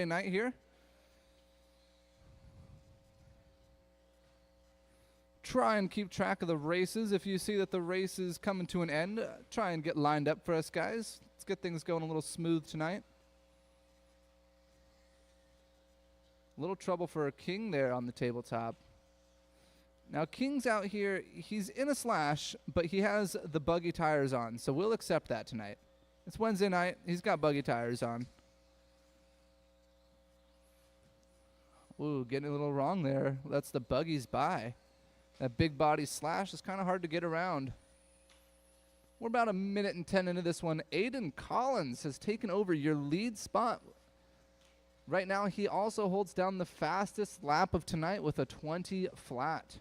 Night here. Try and keep track of the races. If you see that the race is coming to an end, try and get lined up for us, guys. Let's get things going a little smooth tonight. A little trouble for King there on the tabletop. Now, King's out here. He's in a slash, but he has the buggy tires on, so we'll accept that tonight. It's Wednesday night. He's got buggy tires on. Ooh, getting a little wrong there. That's the buggies by. That big body slash is kind of hard to get around. We're about 1:10 minutes into this one. Aiden Collins has taken over your lead spot. Right now, he also holds down the fastest lap of tonight with a 20 flat.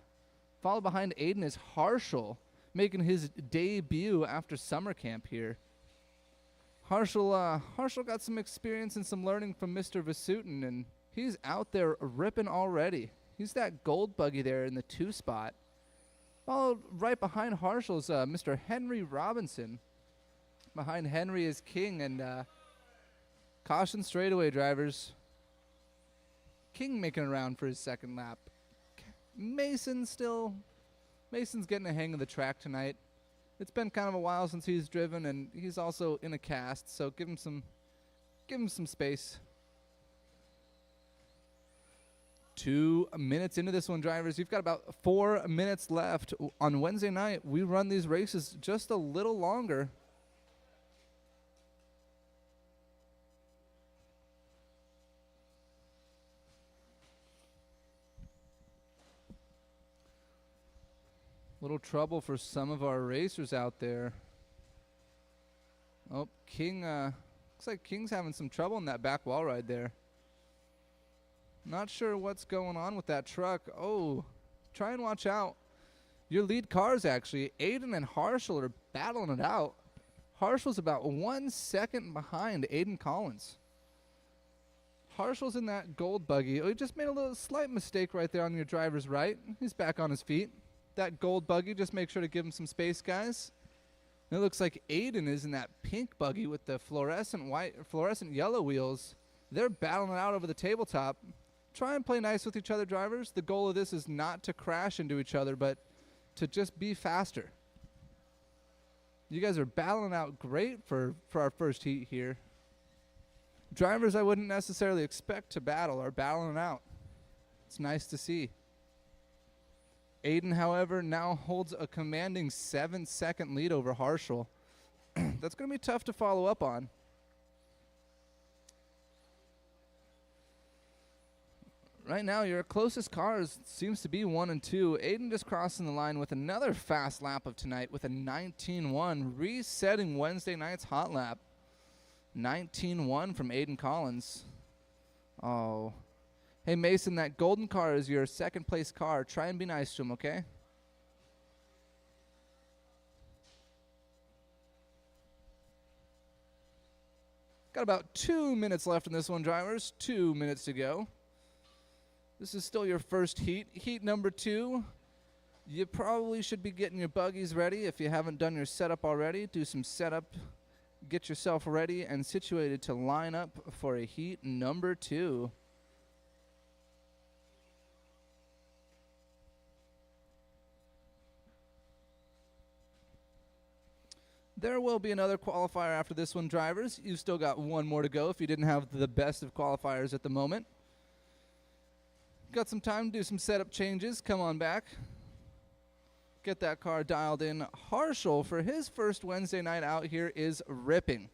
Followed behind Aiden is Harshal, making his debut after summer camp here. Harshal got some experience and some learning from Mr. Vasutin, and he's out there ripping already. He's that gold buggy there in the 2 spot. Followed right behind Harshal's Mr. Henry Robinson. Behind Henry is King, and caution straightaway drivers. King making it around for his second lap. Mason's getting a hang of the track tonight. It's been kind of a while since he's driven, and he's also in a cast, so give him some space. 2 minutes into this one, drivers. You've got about 4 minutes left. On Wednesday night, we run these races just a little longer. Little trouble for some of our racers out there. Oh, King, looks like King's having some trouble in that back wall ride there. Not sure what's going on with that truck. Oh, try and watch out. Your lead cars, actually, Aiden and Harshal are battling it out. Harshal's about 1 second behind Aiden Collins. Harshal's in that gold buggy. Oh, he just made a little slight mistake right there on your driver's right. He's back on his feet. That gold buggy, just make sure to give him some space, guys. And it looks like Aiden is in that pink buggy with the fluorescent yellow wheels. They're battling it out over the tabletop. Try and play nice with each other, drivers. The goal of this is not to crash into each other, but to just be faster. You guys are battling out great for our first heat here. Drivers I wouldn't necessarily expect to battle are battling out. It's nice to see. Aiden, however, now holds a commanding 7-second lead over Harshal. That's going to be tough to follow up on. Right now, your closest cars seems to be 1 and 2. Aiden just crossing the line with another fast lap of tonight with a 19-1, resetting Wednesday night's hot lap. 19-1 from Aiden Collins. Oh. Hey, Mason, that golden car is your second place car. Try and be nice to him, okay? Got about 2 minutes left in this one, drivers. 2 minutes to go. This is still your first heat. Heat number 2. You probably should be getting your buggies ready. If you haven't done your setup already, do some setup. Get yourself ready and situated to line up for a heat number 2. There will be another qualifier after this one, drivers. You've still got 1 more to go if you didn't have the best of qualifiers at the moment. Got some time to do some setup changes. Come on back. Get that car dialed in. Harshal, for his first Wednesday night out here, is ripping.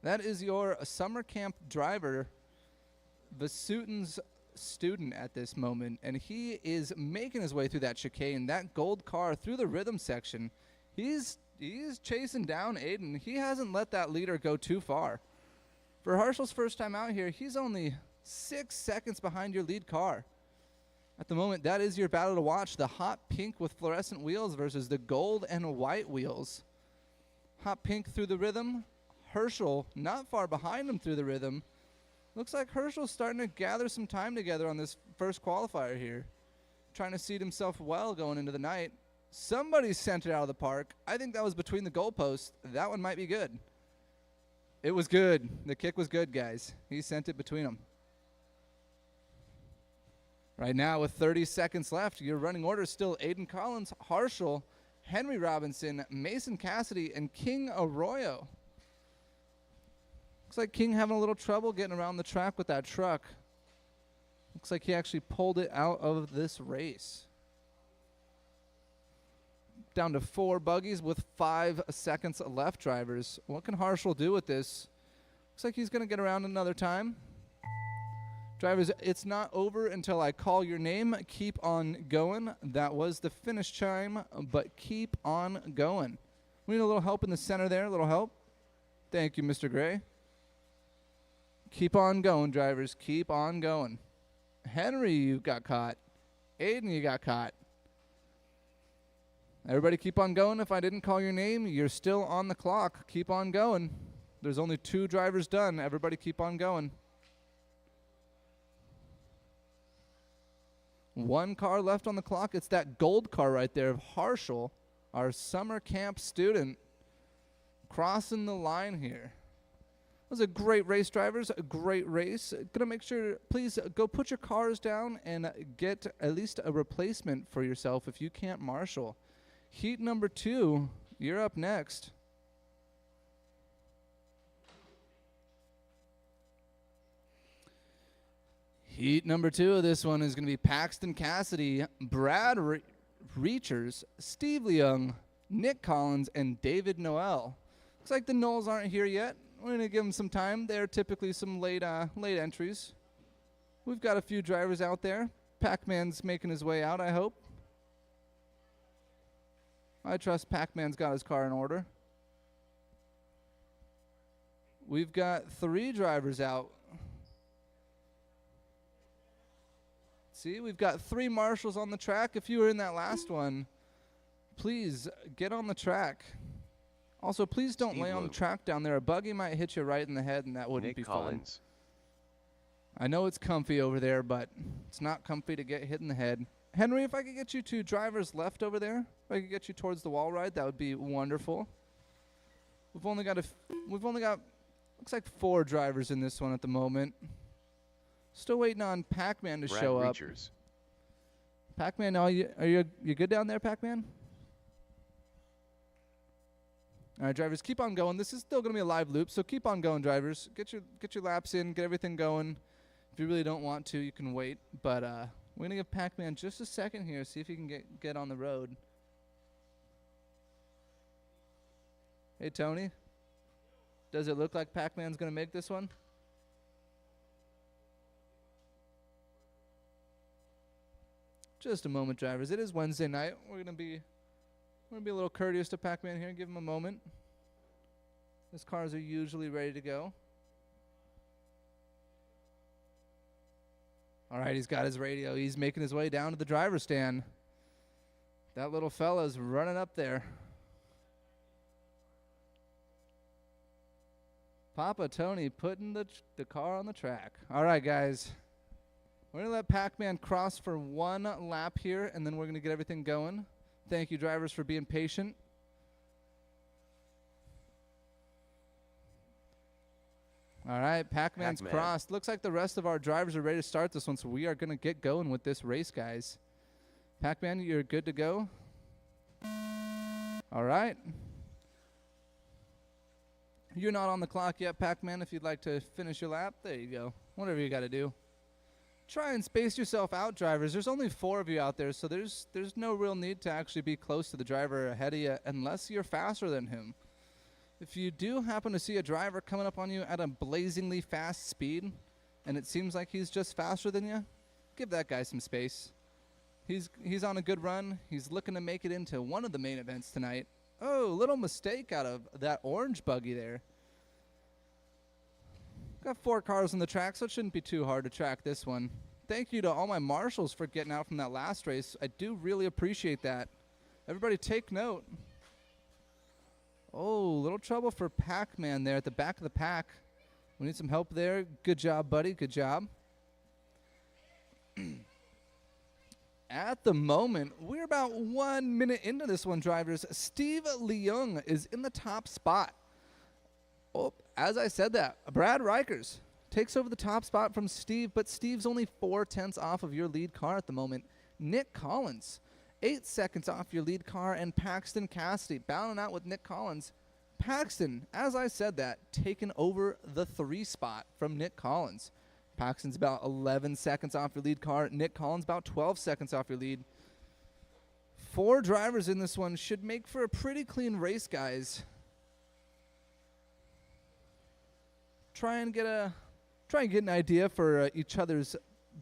That is your summer camp driver, Vasutin's student at this moment, and he is making his way through that chicane, that gold car through the rhythm section. He's chasing down Aiden. He hasn't let that leader go too far. For Harshal's first time out here, he's only 6 seconds behind your lead car. At the moment, that is your battle to watch. The hot pink with fluorescent wheels versus the gold and white wheels. Hot pink through the rhythm. Herschel not far behind him through the rhythm. Looks like Herschel's starting to gather some time together on this first qualifier here. Trying to seed himself well going into the night. Somebody sent it out of the park. I think that was between the goalposts. That one might be good. It was good. The kick was good, guys. He sent it between them. Right now, with 30 seconds left, your running order is still Aiden Collins, Harshal, Henry Robinson, Mason Cassidy, and King Arroyo. Looks like King having a little trouble getting around the track with that truck. Looks like he actually pulled it out of this race. Down to 4 buggies with 5 seconds left, drivers. What can Harshal do with this? Looks like he's going to get around another time. Drivers, it's not over until I call your name. Keep on going. That was the finish chime, but keep on going. We need a little help in the center there. A little help. Thank you, Mr. Gray. Keep on going, drivers. Keep on going. Henry, you got caught. Aiden, you got caught. Everybody keep on going. If I didn't call your name, you're still on the clock. Keep on going. There's only 2 drivers done. Everybody keep on going. 1 car left on the clock. It's that gold car right there of Harshal, our summer camp student, crossing the line here. It was a great race, drivers. A great race. Gonna make sure, please go put your cars down and get at least a replacement for yourself if you can't marshal. Heat number 2, you're up next. Heat number 2 of this one is going to be Paxton Cassidy, Brad Reachers, Steve Leung, Nick Collins, and David Noel. Looks like the Knowles aren't here yet. We're going to give them some time. They're typically some late entries. We've got a few drivers out there. Pac-Man's making his way out, I hope. I trust Pac-Man's got his car in order. We've got 3 drivers out. See, we've got 3 marshals on the track. If you were in that last one, please get on the track. Also, please don't lay on the track down there. A buggy might hit you right in the head, and that wouldn't be fun. I know it's comfy over there, but it's not comfy to get hit in the head. Henry, if I could get you 2 drivers left over there, if I could get you towards the wall ride, that would be wonderful. We've only got looks like 4 drivers in this one at the moment. Still waiting on Pac-Man to show up. Pac-Man, are you good down there, Pac-Man? All right, drivers, keep on going. This is still going to be a live loop, so keep on going, drivers. Get your laps in, get everything going. If you really don't want to, you can wait. But we're going to give Pac-Man just a second here, see if he can get on the road. Hey, Tony. Does it look like Pac-Man's going to make this one? Just a moment, drivers. It is Wednesday night. We're gonna be a little courteous to Pac-Man here. Give him a moment. His cars are usually ready to go. All right, he's got his radio. He's making his way down to the driver's stand. That little fella's running up there. Papa Tony putting the car on the track. All right, guys. We're going to let Pac-Man cross for 1 lap here, and then we're going to get everything going. Thank you, drivers, for being patient. All right, Pac-Man's crossed. Looks like the rest of our drivers are ready to start this one, so we are going to get going with this race, guys. Pac-Man, you're good to go? All right. You're not on the clock yet, Pac-Man. If you'd like to finish your lap, there you go. Whatever you got to do. Try and space yourself out, drivers. There's only 4 of you out there, so there's no real need to actually be close to the driver ahead of you unless you're faster than him. If you do happen to see a driver coming up on you at a blazingly fast speed, and it seems like he's just faster than you, give that guy some space. He's on a good run. He's looking to make it into one of the main events tonight. Oh, little mistake out of that orange buggy there. Got 4 cars on the track, so it shouldn't be too hard to track this one. Thank you to all my marshals for getting out from that last race. I do really appreciate that. Everybody take note. Oh, little trouble for Pac-Man there at the back of the pack. We need some help there. Good job, buddy. Good job. At the moment, we're about 1 minute into this one, drivers. Steve Leung is in the top spot. Oh, as I said that, Brad Rikers takes over the top spot from Steve, but Steve's only 4/10 off of your lead car at the moment. Nick Collins, 8 seconds off your lead car, and Paxton Cassidy battling out with Nick Collins. Paxton, as I said that, taking over the 3 spot from Nick Collins. Paxton's about 11 seconds off your lead car. Nick Collins about 12 seconds off your lead. 4 drivers in this one should make for a pretty clean race, guys. Try and get an idea for each other's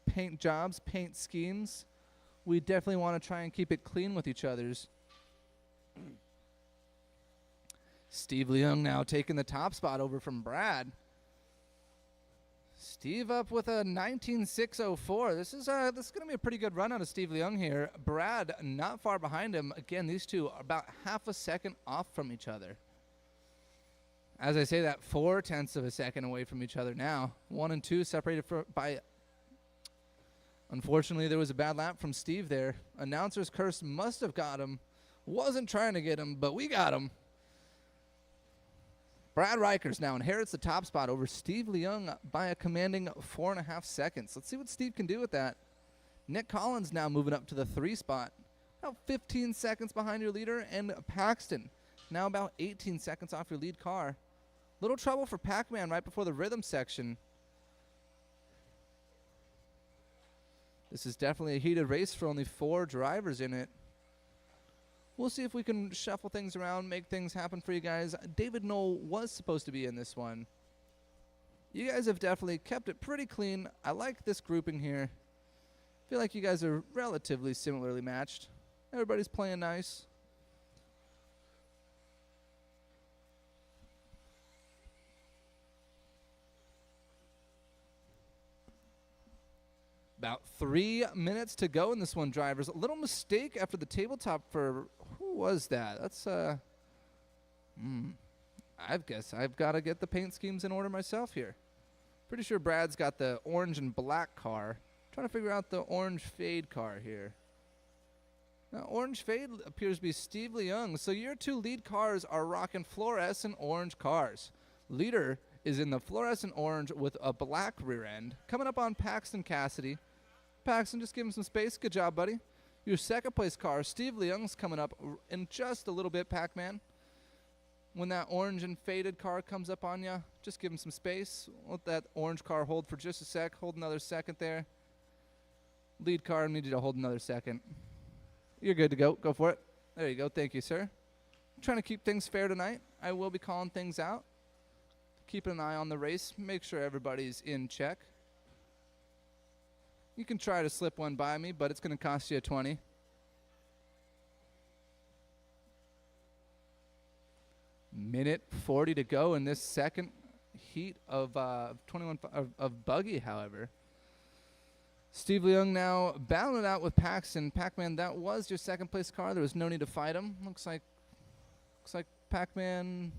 paint jobs, paint schemes. We definitely want to try and keep it clean with each other's. Steve Leung now taking the top spot over from Brad. Steve up with a 19.604. This is going to be a pretty good run out of Steve Leung here. Brad not far behind him. Again, these two are about half a second off from each other. As I say that, 4/10 of a second away from each other now. 1 and 2 separated by... Unfortunately, there was a bad lap from Steve there. Announcer's curse must have got him. Wasn't trying to get him, but we got him. Brad Reichers now inherits the top spot over Steve Leung by a commanding 4.5 seconds. Let's see what Steve can do with that. Nick Collins now moving up to the 3 spot. About 15 seconds behind your leader. And Paxton now about 18 seconds off your lead car. Little trouble for Pac-Man right before the rhythm section. This is definitely a heated race for only 4 drivers in it. We'll see if we can shuffle things around, make things happen for you guys. David Knoll was supposed to be in this one. You guys have definitely kept it pretty clean. I like this grouping here. Feel like you guys are relatively similarly matched. Everybody's playing nice. About 3 minutes to go in this one, drivers. A little mistake after the tabletop for... Who was that? That's, I guess I've got to get the paint schemes in order myself here. Pretty sure Brad's got the orange and black car. Trying to figure out the orange fade car here. Now, orange fade appears to be Steve Leung. So your 2 lead cars are rocking fluorescent orange cars. Leader is in the fluorescent orange with a black rear end. Coming up on Paxton Cassidy. Paxton, just give him some space. Good job, buddy. Your second place car, Steve Leung's coming up in just a little bit, Pac-Man. When that orange and faded car comes up on you, just give him some space. Let that orange car hold for just a sec. Hold another second there. Lead car, I need you to hold another second. You're good to go. Go for it. There you go. Thank you, sir. I'm trying to keep things fair tonight. I will be calling things out. Keeping an eye on the race. Make sure everybody's in check. You can try to slip one by me, but it's going to cost you a 20. Minute 40 to go in this second heat of 21 of buggy, however. Steve Leung now battling it out with Paxton. Pac-Man, that was your second place car. There was no need to fight him. Looks like Pac-Man...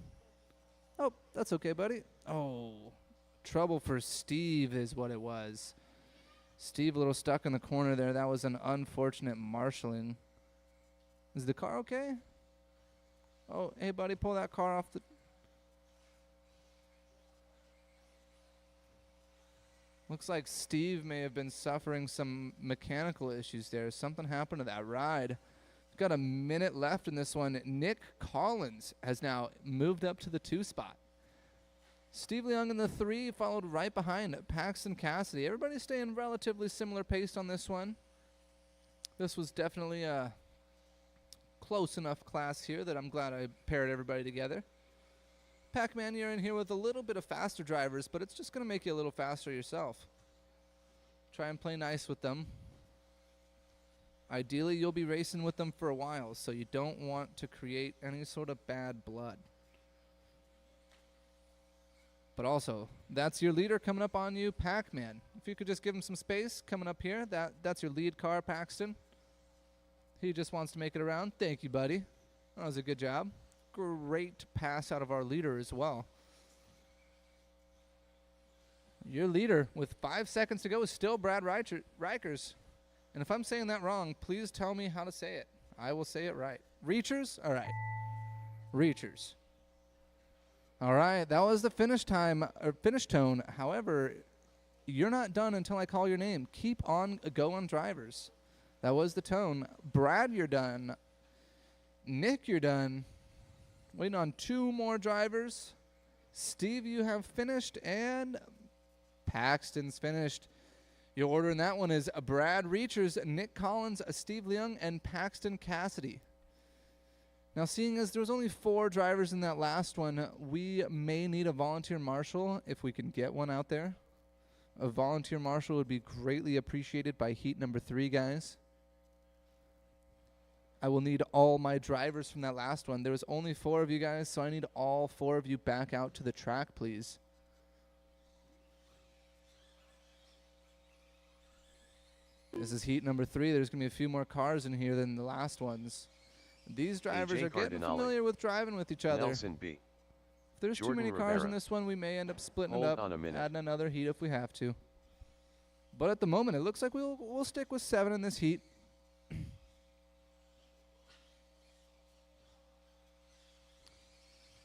Oh, that's okay, buddy. Oh, trouble for Steve is what it was. Steve a little stuck in the corner there. That was an unfortunate marshalling. Is the car okay? Oh, hey, buddy, pull that car off the... Looks like Steve may have been suffering some mechanical issues there. Something happened to that ride. Got a minute left in this one. Nick Collins has now moved up to the 2 spot. Steve Leung in the 3, followed right behind Paxton Cassidy. Everybody's staying relatively similar pace on this one. This was definitely a close enough class here that I'm glad I paired everybody together. Pac-Man, you're in here with a little bit of faster drivers, but it's just going to make you a little faster yourself. Try and play nice with them. Ideally, you'll be racing with them for a while, so you don't want to create any sort of bad blood. But also, that's your leader coming up on you, Pac-Man. If you could just give him some space coming up here, that's your lead car, Paxton. He just wants to make it around. Thank you, buddy. That was a good job. Great pass out of our leader as well. Your leader, with 5 seconds to go, is still Brad Reichers. And if I'm saying that wrong, please tell me how to say it. I will say it right. Reachers? All right. Reachers. All right, that was the finish time, or finish tone. However, you're not done until I call your name. Keep on going, drivers. That was the tone. Brad, you're done. Nick, you're done. Waiting on 2 more drivers. Steve, you have finished, and Paxton's finished. Your order in that one is Brad Reachers, Nick Collins, Steve Leung, and Paxton Cassidy. Now, seeing as there was only 4 drivers in that last one, we may need a volunteer marshal if we can get one out there. A volunteer marshal would be greatly appreciated by heat number 3, guys. I will need all my drivers from that last one. There was only 4 of you guys, so I need all 4 of you back out to the track, please. This is heat number 3. There's going to be a few more cars in here than the last ones. These drivers are getting familiar with driving with each other. Nelson B. If there's Jordan too many cars Rivera. in this one, we may end up splitting Hold it up, on a minute. adding another heat if we have to. But at the moment, it looks like we'll stick with 7 in this heat.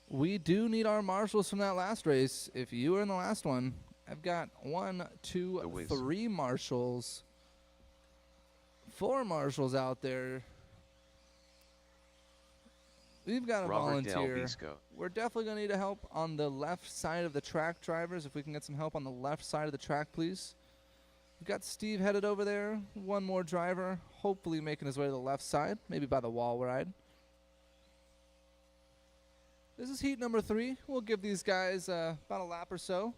We do need our marshals from that last race. If you were in the last one, I've got 1, 2, 3 marshals. 4 marshals out there. We've got a Robert volunteer. Delvisco. We're definitely going to need help on the left side of the track, drivers. If we can get some help on the left side of the track, please. We've got Steve headed over there. 1 more driver, hopefully making his way to the left side, maybe by the wall ride. This is heat number 3. We'll give these guys about a lap or so.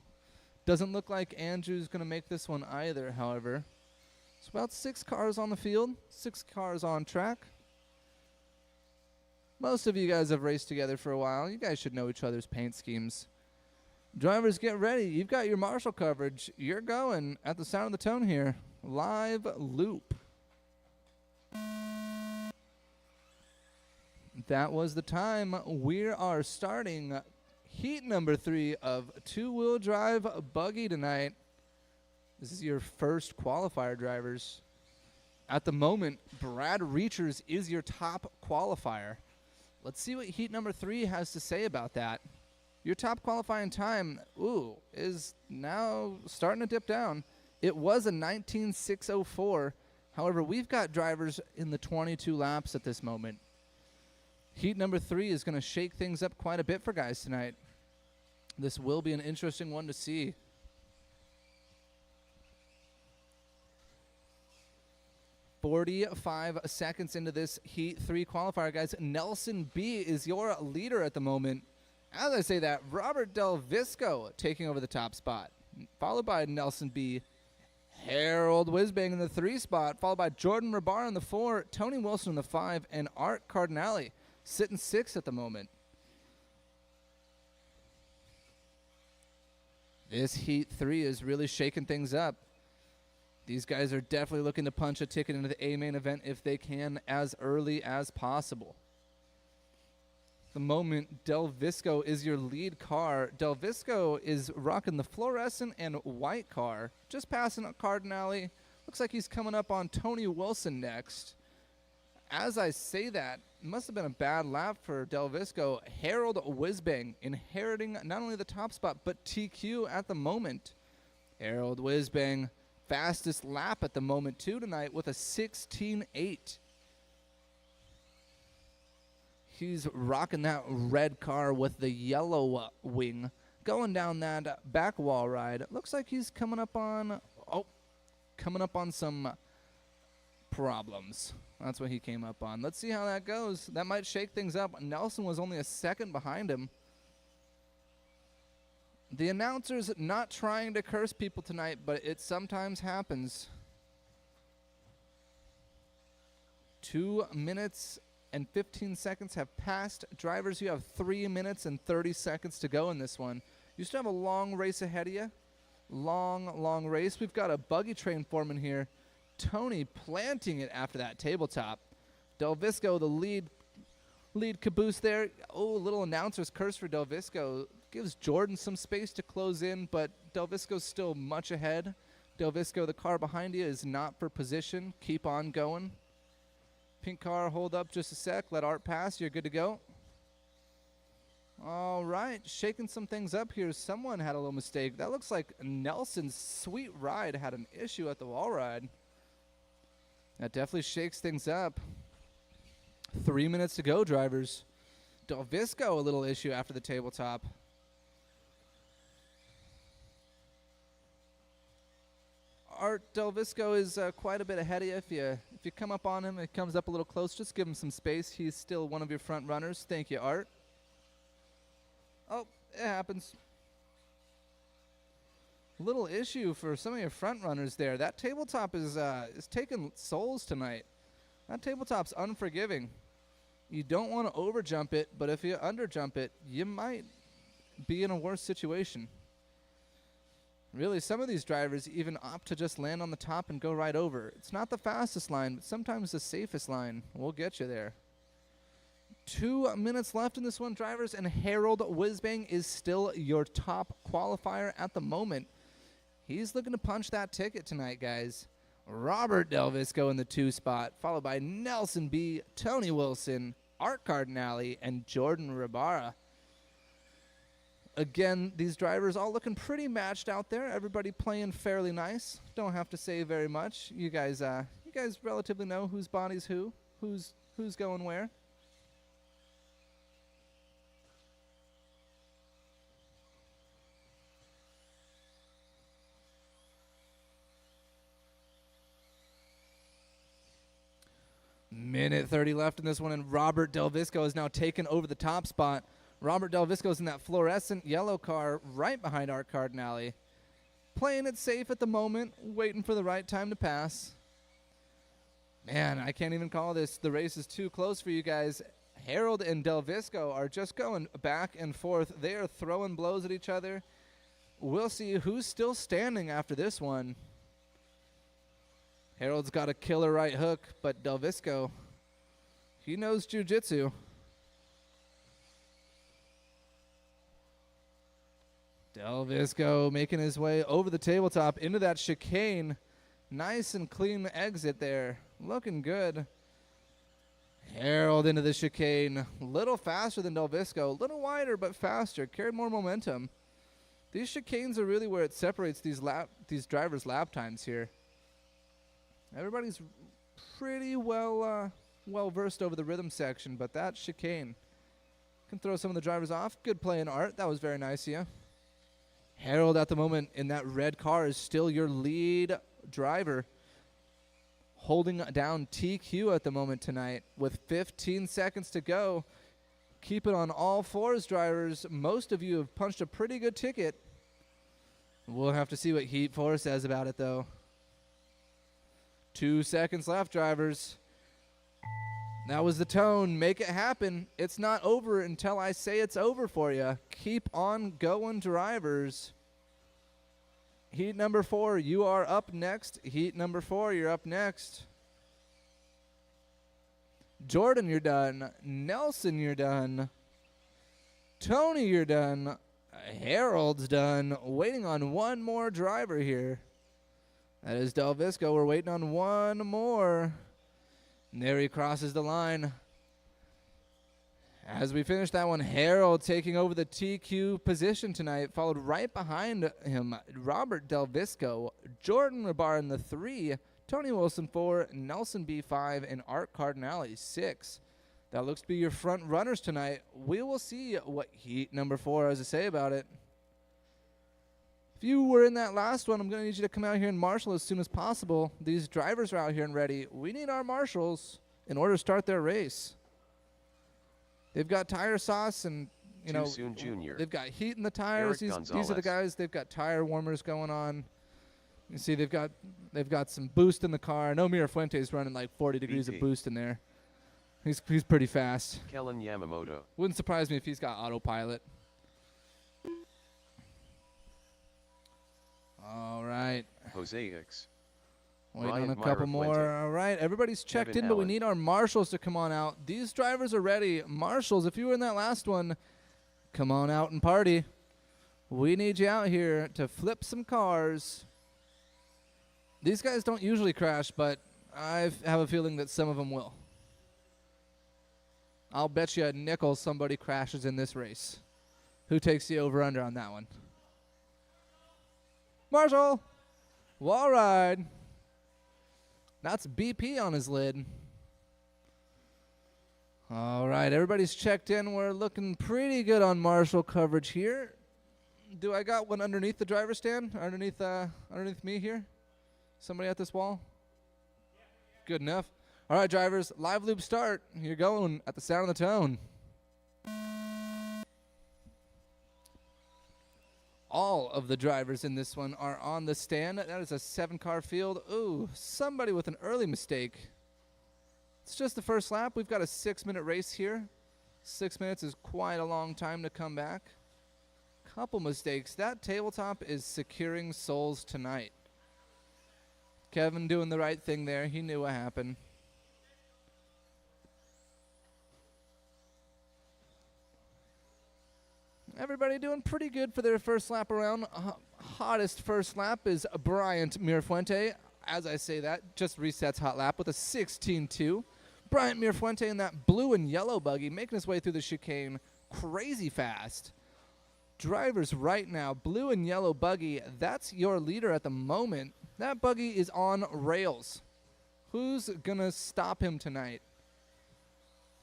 Doesn't look like Andrew's going to make this one either, however. It's about 6 cars on the field, 6 cars on track. Most of you guys have raced together for a while. You guys should know each other's paint schemes. Drivers, get ready. You've got your marshal coverage. You're going at the sound of the tone here. Live loop. That was the time. We are starting heat number 3 of 2-wheel drive buggy tonight. This is your first qualifier, drivers. At the moment, Brad Reachers is your top qualifier. Let's see what heat number 3 has to say about that. Your top qualifying time, is now starting to dip down. It was a 19.604. However, we've got drivers in the 22 laps at this moment. Heat number 3 is going to shake things up quite a bit for guys tonight. This will be an interesting one to see. "45 seconds into this Heat 3 qualifier, guys. Nelson B is your leader at the moment. As I say that, Robert Del Visco taking over the top spot, followed by Nelson B. Harold Wisbang in the 3 spot, followed by Jordan Rabar in the 4, Tony Wilson in the 5, and Art Cardinale sitting 6 at the moment. This Heat 3 is really shaking things up. These guys are definitely looking to punch a ticket into the A-main event if they can as early as possible. At the moment, Del Visco is your lead car. Del Visco is rocking the fluorescent and white car, just passing Cardinale. Looks like he's coming up on Tony Wilson next. As I say that, it must have been a bad lap for Del Visco. Harold Wisbang inheriting not only the top spot, but TQ at the moment. Harold Wisbang, fastest lap at the moment, too, tonight with a 16.8. He's rocking that red car with the yellow wing, going down that back wall ride. It looks like he's coming up on some problems. That's what he came up on. Let's see how that goes. That might shake things up. Nelson was only a second behind him. The announcer's not trying to curse people tonight, but it sometimes happens. 2 minutes and 15 seconds have passed. Drivers, you have 3 minutes and 30 seconds to go in this one. You still have a long race ahead of you. Long race. We've got a buggy train foreman here. Tony planting it after that tabletop. Del Visco, the lead caboose there. Oh, little announcer's curse for Del Visco. Gives Jordan some space to close in, but Del Visco's still much ahead. Del Visco, the car behind you is not for position. Keep on going. Pink car, hold up just a sec. Let Art pass. You're good to go. All right, shaking some things up here. Someone had a little mistake. That looks like Nelson's Sweet Ride had an issue at the wall ride. That definitely shakes things up. 3 minutes to go, drivers. Del Visco, a little issue after the tabletop. Art Del Visco is quite a bit ahead of you. If you come up on him, it comes up a little close. Just give him some space. He's still one of your front runners. Thank you, Art. Oh, it happens. Little issue for some of your front runners there. That tabletop is taking souls tonight. That tabletop's unforgiving. You don't want to overjump it, but if you underjump it, you might be in a worse situation. Really, some of these drivers even opt to just land on the top and go right over. It's not the fastest line, but sometimes the safest line will get you there. 2 minutes left in this one, drivers, and Harold Whizbang is still your top qualifier at the moment. He's looking to punch that ticket tonight, guys. Robert Del Visco in the 2 spot, followed by Nelson B., Tony Wilson, Art Cardinale, and Jordan Ribara. Again, these drivers all looking pretty matched out there. Everybody playing fairly nice. Don't have to say very much. You guys relatively know whose body's who's going where. Minute 30 left in this one, and Robert Del Visco has now taken over the top spot. Robert Del Visco's in that fluorescent yellow car right behind Art Cardinale. Playing it safe at the moment, waiting for the right time to pass. Man, I can't even call this. The race is too close for you guys. Harold and Del Visco are just going back and forth. They are throwing blows at each other. We'll see who's still standing after this one. Harold's got a killer right hook, but Del Visco, he knows jiu-jitsu. Del Visco making his way over the tabletop into that chicane. Nice and clean exit there. Looking good. Harold into the chicane. Little faster than Del Visco. Little wider, but faster. Carried more momentum. These chicanes are really where it separates these drivers' lap times here. Everybody's pretty well versed over the rhythm section, but that chicane can throw some of the drivers off. Good play in Art. That was very nice of you. Harold at the moment in that red car is still your lead driver, holding down TQ at the moment tonight with 15 seconds to go. Keep it on all fours, drivers. Most of you have punched a pretty good ticket. We'll have to see what Heat 4 says about it, though. 2 seconds left, drivers. That was the tone. Make it happen. It's not over until I say it's over for you. Keep on going, drivers. Heat number 4, you are up next. Heat number 4, you're up next. Jordan, you're done. Nelson, you're done. Tony, you're done. Harold's done. Waiting on one more driver here. That is Del Visco. We're waiting on one more. And there he crosses the line. As we finish that one, Harold taking over the TQ position tonight, followed right behind him, Robert Del Visco, Jordan Ribara in the 3, Tony Wilson 4, Nelson B 5, and Art Cardinale 6. That looks to be your front runners tonight. We will see what Heat number 4 has to say about it. If you were in that last one, I'm going to need you to come out here and marshal as soon as possible. These drivers are out here and ready. We need our marshals in order to start their race. They've got tire sauce and, Soon Jr. They've got heat in the tires. These are the guys. They've got tire warmers going on. You see, they've got some boost in the car. No Mira Fuente's running like 40 degrees of boost in there. He's pretty fast. Kellen Yamamoto. Wouldn't surprise me if he's got autopilot. All right. Jose X. Waiting Ryan on a couple Myra more. Fuente. All right, everybody's checked Kevin in, but we Allen. need our marshals to come on out. These drivers are ready. Marshals, if you were in that last one, come on out and party. We need you out here to flip some cars. These guys don't usually crash, but I have a feeling that some of them will. I'll bet you a nickel somebody crashes in this race. Who takes the over-under on that one? Marshall! Wall ride. That's BP on his lid. All right, everybody's checked in. We're looking pretty good on Marshall coverage here. Do I got one underneath the driver's stand? Underneath me here? Somebody at this wall? Good enough. All right, drivers, live loop start. You're going at the sound of the tone. All of the drivers in this one are on the stand. That is a 7-car field. Ooh, somebody with an early mistake. It's just the first lap. We've got a 6-minute race here. 6 minutes is quite a long time to come back. Couple mistakes. That tabletop is securing souls tonight. Kevin doing the right thing there. He knew what happened. Everybody doing pretty good for their first lap around. Hottest first lap is Bryant Mirafuente. As I say that, just resets hot lap with a 16.2. Bryant Mirafuente in that blue and yellow buggy making his way through the chicane crazy fast. Drivers right now, blue and yellow buggy, that's your leader at the moment. That buggy is on rails. Who's going to stop him tonight?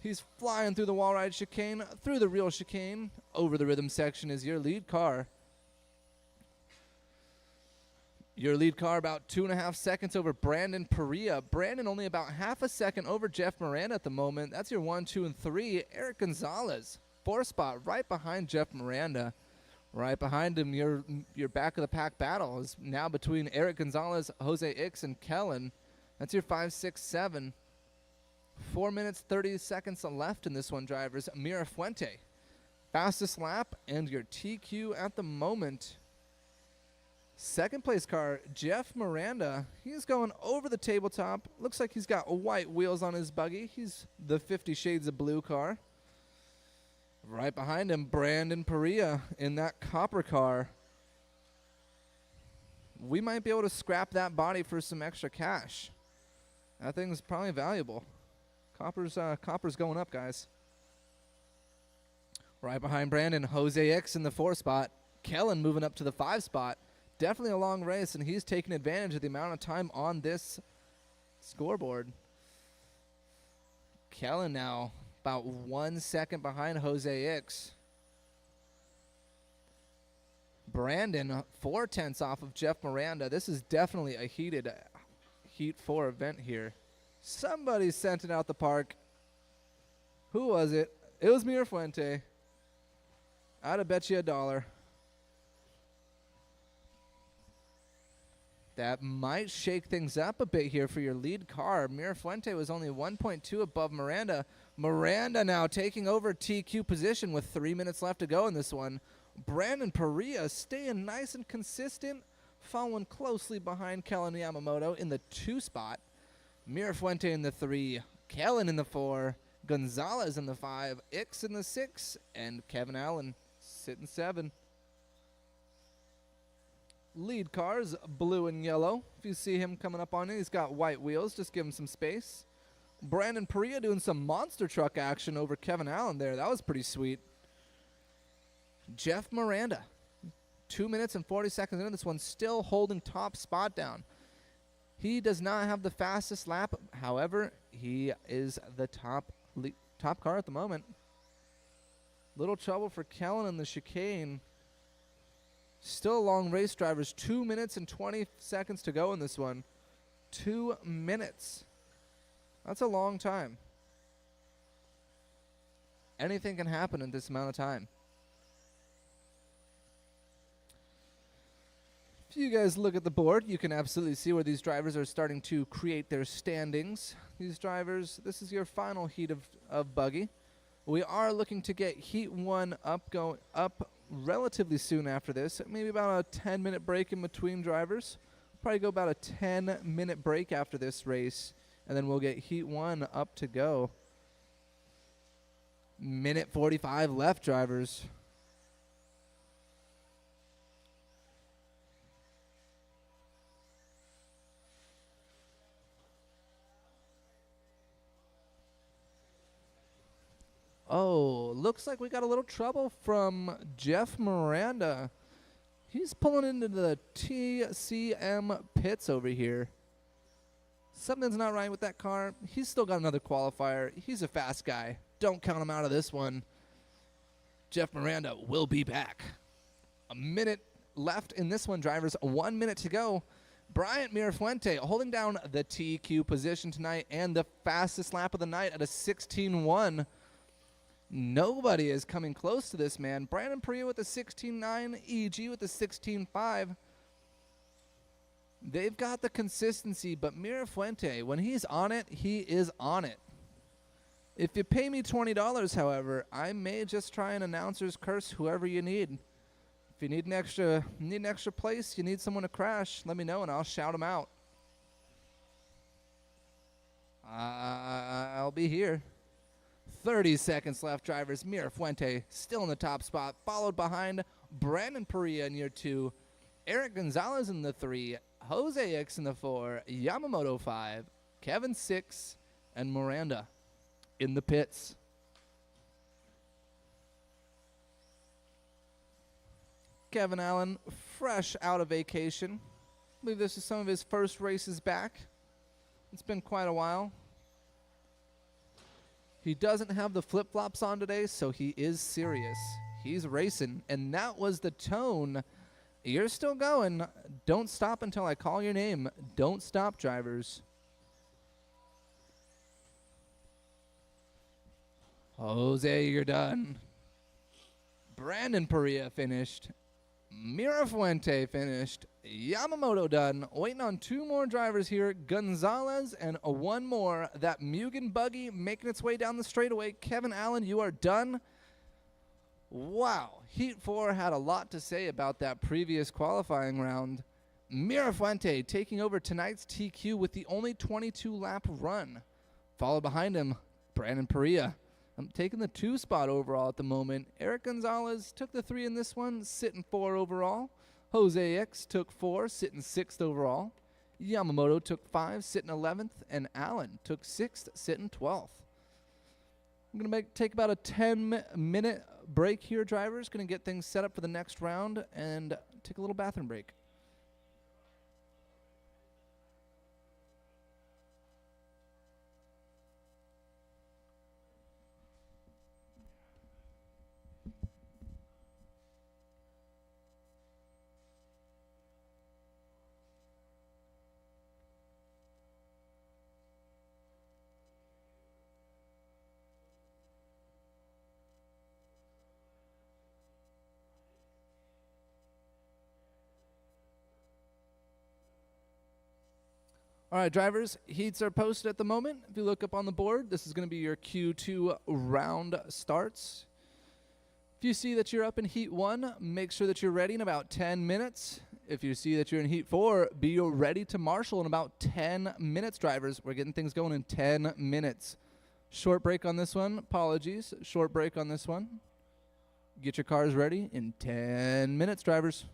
He's flying through the wall ride chicane, through the real chicane. Over the rhythm section is your lead car. Your lead car about 2.5 seconds over Brandon Perea. Brandon only about half a second over Jeff Miranda at the moment. That's your 1, 2, and 3. Eric Gonzalez, 4 spot, right behind Jeff Miranda. Right behind him, your back of the pack battle is now between Eric Gonzalez, Jose Ix, and Kellen. That's your 5, 6, 7. 4 minutes, 30 seconds left in this one, drivers. Mirafuente, fastest lap, and your TQ at the moment. Second place car, Jeff Miranda. He's going over the tabletop. Looks like he's got white wheels on his buggy. He's the 50 Shades of Blue car. Right behind him, Brandon Perea in that copper car. We might be able to scrap that body for some extra cash. That thing's probably valuable. Copper's going up, guys. Right behind Brandon, Jose X in the 4 spot. Kellen moving up to the 5 spot. Definitely a long race, and he's taking advantage of the amount of time on this scoreboard. Kellen now about 1 second behind Jose X. Brandon 4/10 off of Jeff Miranda. This is definitely a heated Heat 4 event here. Somebody sent it out the park. Who was it? It was Mirafuente. I'd have bet you $1. That might shake things up a bit here for your lead car. Mirafuente was only 1.2 above Miranda. Miranda now taking over TQ position with 3 minutes left to go in this one. Brandon Perea staying nice and consistent, following closely behind Kellen Yamamoto in the 2 spot. Mirafuente in the 3, Kellen in the 4, Gonzalez in the 5, Ix in the 6, and Kevin Allen sitting 7. Lead cars, blue and yellow. If you see him coming up on it, he's got white wheels. Just give him some space. Brandon Perea doing some monster truck action over Kevin Allen there. That was pretty sweet. Jeff Miranda, 2 minutes and 40 seconds into this one, still holding top spot down. He does not have the fastest lap. However, he is the top car at the moment. Little trouble for Kellen in the chicane. Still a long race, drivers. 2 minutes and 20 seconds to go in this one. 2 minutes. That's a long time. Anything can happen in this amount of time. If you guys look at the board, you can absolutely see where these drivers are starting to create their standings. These drivers, this is your final heat of buggy. We are looking to get heat 1 up relatively soon after this. Maybe about a 10-minute break in between drivers. Probably go about a 10-minute break after this race, and then we'll get heat 1 up to go. Minute 45 left, drivers. Oh, looks like we got a little trouble from Jeff Miranda. He's pulling into the TCM pits over here. Something's not right with that car. He's still got another qualifier. He's a fast guy. Don't count him out of this one. Jeff Miranda will be back. A minute left in this one, drivers. 1 minute to go. Bryant Mirafuente holding down the TQ position tonight and the fastest lap of the night at a 16.1. Nobody is coming close to this man. Brandon Perea with a 16.9, EG with a 16.5. They've got the consistency, but Mirafuente, when he's on it, he is on it. If you pay me $20, however, I may just try an announcer's curse whoever you need. If you need an extra place, you need someone to crash, let me know and I'll shout them out. I'll be here. 30 seconds left, drivers. Mirafuente still in the top spot, followed behind Brandon Perea in year 2, Eric Gonzalez in the 3, Jose X in the 4, Yamamoto 5, Kevin 6, and Miranda in the pits. Kevin Allen, fresh out of vacation. I believe this is some of his first races back. It's been quite a while. He doesn't have the flip-flops on today, so he is serious. He's racing, and that was the tone. You're still going. Don't stop until I call your name. Don't stop, drivers. Jose, you're done. Brandon Perea finished. Mirafuente finished. Yamamoto done. Waiting on 2 more drivers here. Gonzalez and 1 more. That Mugen buggy making its way down the straightaway. Kevin Allen, you are done. Wow. Heat 4 had a lot to say about that previous qualifying round. Mirafuente taking over tonight's TQ with the only 22-lap run. Followed behind him, Brandon Perea. I'm taking the 2 spot overall at the moment. Eric Gonzalez took the 3 in this one, sitting 4 overall. Jose X took 4, sitting 6th overall. Yamamoto took 5, sitting 11th. And Allen took 6th, sitting 12th. I'm going to take about a 10-minute break here, drivers. Going to get things set up for the next round and take a little bathroom break. All right, drivers, heats are posted at the moment. If you look up on the board, this is going to be your Q2 round starts. If you see that you're up in Heat 1, make sure that you're ready in about 10 minutes. If you see that you're in Heat 4, be ready to marshal in about 10 minutes, drivers. We're getting things going in 10 minutes. Short break on this one. Apologies. Short break on this one. Get your cars ready in 10 minutes, drivers.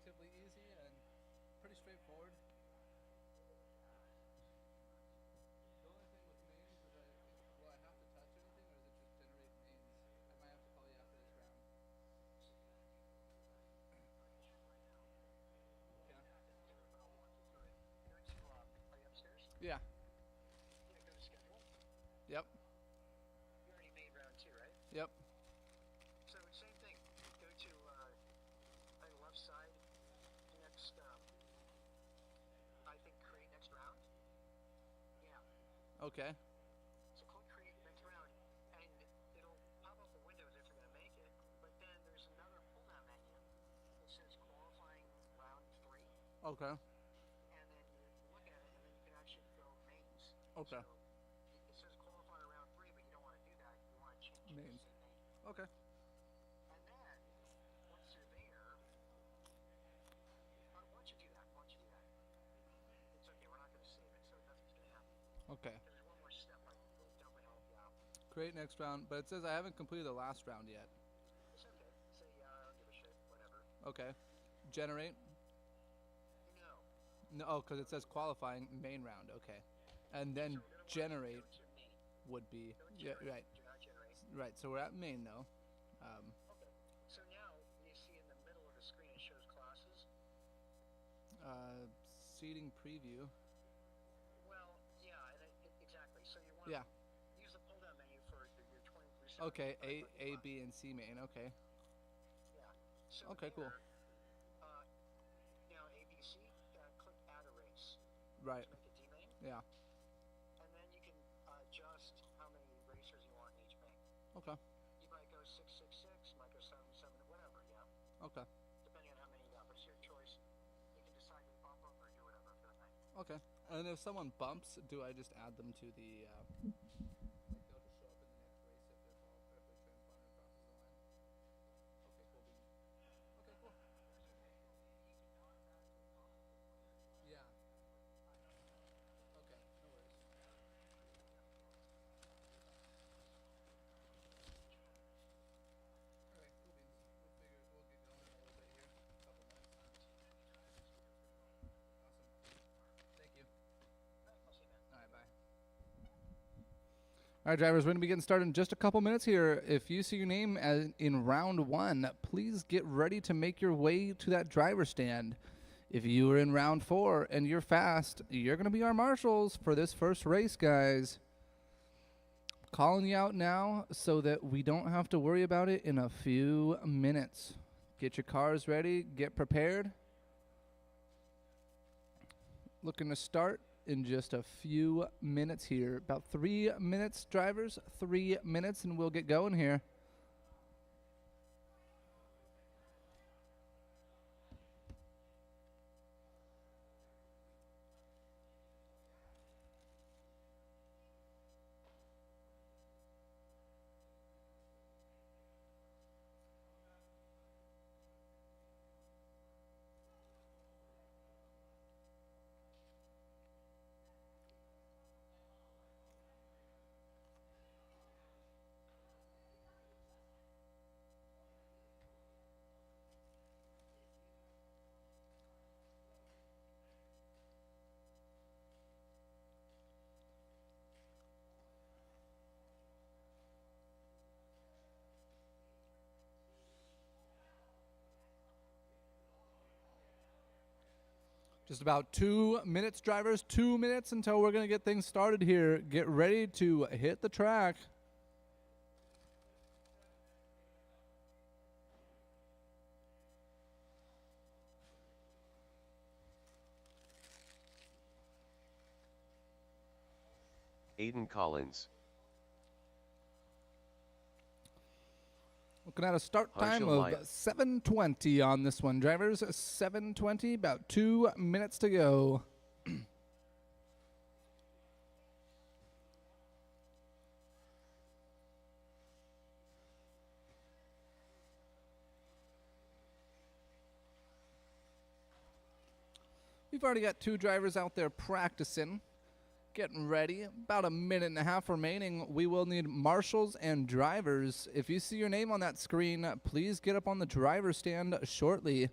relatively easy and pretty straightforward. The only thing with mains is will I have to touch anything, or is it just generate mains? I might have to call you after this round. Yeah. Are you upstairs? Yeah. Yeah, go to schedule. Yep. You already made round 2, right? Yep. So same thing. Go to on the left side. Next, I think create next round. Yeah. Okay. So click create next round, and it'll pop up the windows if you're gonna make it. But then there's another pull-down menu that says qualifying round 3. Okay. And then you look at it, and then you can actually go mains. Okay. So it says qualify around 3, but you don't want to do that. You want to change it Mains. to say main. Okay. And then once you're there, why don't you do that? Why don't you do that? It's okay. We're not going to save it, so nothing's going to happen. Okay. There's one more step I can definitely help you out. Create next round, but it says I haven't completed the last round yet. It's okay. Say I don't give a shit. Whatever. Okay. Generate. No. No, because it says qualifying main round. Okay. And then So we're gonna generate go to main. would be Go to yeah, generate. right. Do not generate. Right. So we're at main though. Okay. So now you see in the middle of the screen it shows classes. Seating preview. Well, yeah, exactly. So you want Yeah. to use the pull-down menu for your 23. Okay. A, B, and C main. Okay. Yeah. So Okay, cool. there, now ABC, click add a race. Right. To make a D main. Yeah. And then you can adjust how many racers you want in each main. Okay. You might go 666, might go 77, whatever, yeah. Okay. Depending on how many you got, but it's your choice. You can decide to bump them or do whatever for the night. Okay. And if someone bumps, do I just add them to the? Like they'll just show up in the next race if they're all perfectly transponder crosses the line. Okay, cool. Okay, cool. Yeah. Okay, no worries. All right, cool beans. We'll get going in a little bit here. A couple minutes. Awesome. Thank you. I'll see you then. All right, bye. All right, drivers, we're going to be getting started in just a couple minutes here. If you see your name in round 1, please get ready to make your way to that driver stand. If you are in round 4 and you're fast, you're going to be our marshals for this first race, guys. Calling you out now so that we don't have to worry about it in a few minutes. Get your cars ready, get prepared. Looking to start in just a few minutes here. About 3 minutes, drivers. 3 minutes, and we'll get going here. Just about 2 minutes, drivers. 2 minutes until we're going to get things started here. Get ready to hit the track. Aiden Collins. Looking at a start time Partial of light. 7:20 on this one, drivers. 7:20, about 2 minutes to go. We've already got 2 drivers out there practicing, getting ready. About a minute and a half remaining. We will need marshals and drivers. If you see your name on that screen, please get up on the driver's stand shortly.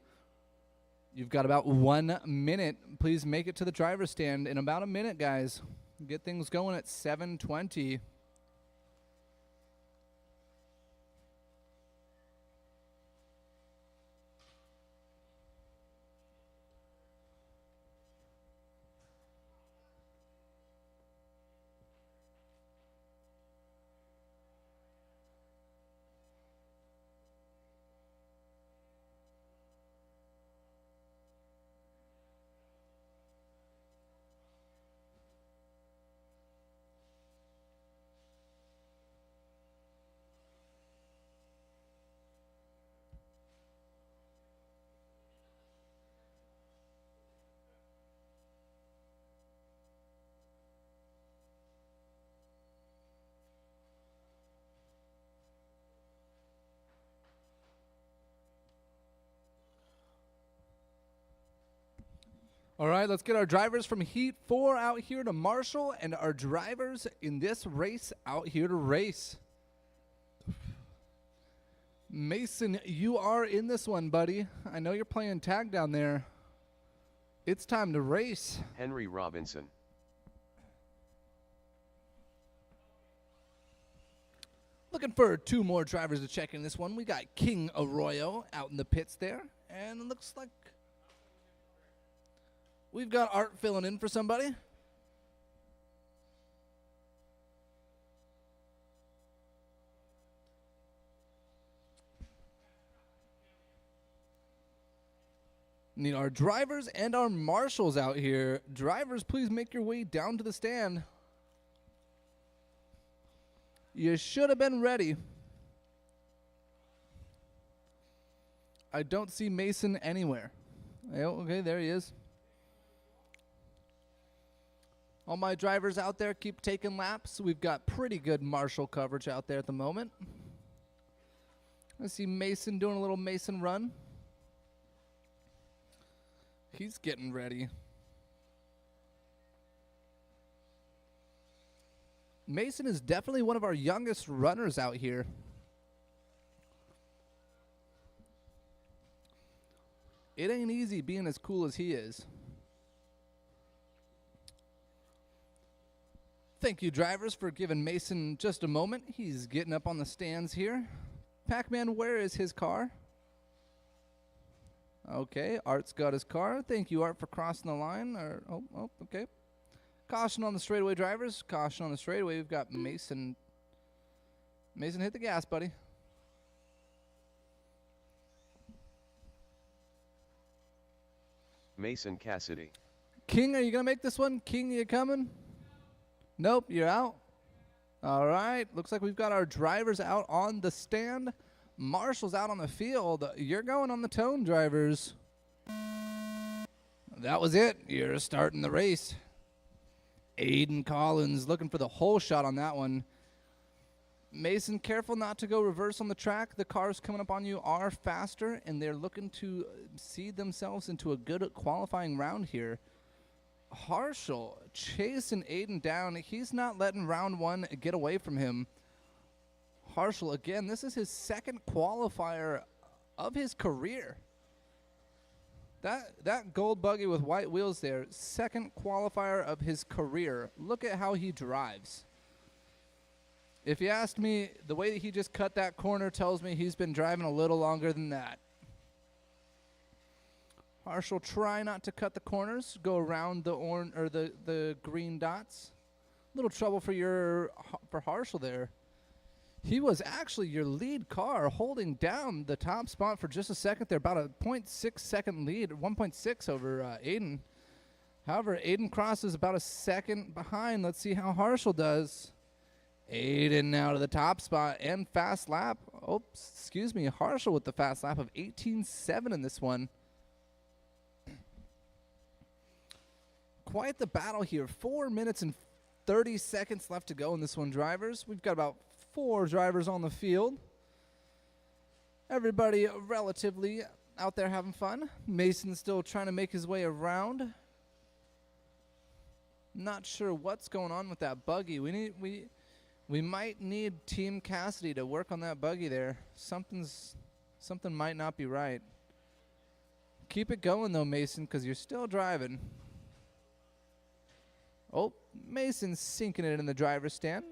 You've got about 1 minute. Please make it to the driver's stand in about a minute, guys. Get things going at 7:20. All right, let's get our drivers from Heat 4 out here to Marshall and our drivers in this race out here to race. Mason, you are in this one, buddy. I know you're playing tag down there. It's time to race. Henry Robinson. Looking for 2 more drivers to check in this one. We got King Arroyo out in the pits there. And it looks like we've got Art filling in for somebody. Need our drivers and our marshals out here. Drivers, please make your way down to the stand. You should have been ready. I don't see Mason anywhere. Oh, okay, there he is. All my drivers out there keep taking laps. We've got pretty good marshal coverage out there at the moment. I see Mason doing a little Mason run. He's getting ready. Mason is definitely one of our youngest runners out here. It ain't easy being as cool as he is. Thank you, drivers, for giving Mason just a moment. He's getting up on the stands here. Pac-Man, where is his car? Okay, Art's got his car. Thank you, Art, for crossing the line. Okay. Caution on the straightaway, drivers. Caution on the straightaway. We've got Mason. Mason, hit the gas, buddy. Mason Cassidy. King, are you going to make this one? King, you coming? Nope, you're out. All right. Looks like we've got our drivers out on the stand. Marshall's out on the field. You're going on the tone, drivers. That was it. You're starting the race. Aiden Collins looking for the whole shot on that one. Mason, careful not to go reverse on the track. The cars coming up on you are faster, and they're looking to seed themselves into a good qualifying round here. Harshal chasing Aiden down. He's not letting round 1 get away from him. Harshal, again, this is his second qualifier of his career. That gold buggy with white wheels there, second qualifier of his career. Look at how he drives. If you asked me, the way that he just cut that corner tells me he's been driving a little longer than that. Harshal, try not to cut the corners. Go around the green dots. Little trouble for Harshal there. He was actually your lead car, holding down the top spot for just a second there. About a 0.6 second lead, 1.6 over Aiden. However, Aiden crosses about a second behind. Let's see how Harshal does. Aiden now to the top spot and fast lap. Oops, excuse me. Harshal with the fast lap of 18.7 in this one. Quite the battle here. 4 minutes and 30 seconds left to go in this one, drivers. We've got about 4 drivers on the field. Everybody relatively out there having fun. Mason's still trying to make his way around. Not sure what's going on with that buggy. We might need Team Cassidy to work on that buggy there. Something might not be right. Keep it going, though, Mason, because you're still driving. Oh, Mason's sinking it in the driver's stand.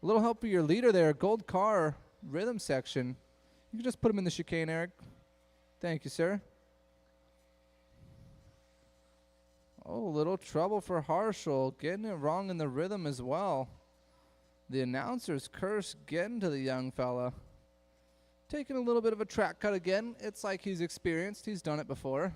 A little help for your leader there. Gold car rhythm section. You can just put him in the chicane, Eric. Thank you, sir. Oh, little trouble for Harshal. Getting it wrong in the rhythm as well. The announcer's curse getting to the young fella. Taking a little bit of a track cut again. It's like he's experienced. He's done it before.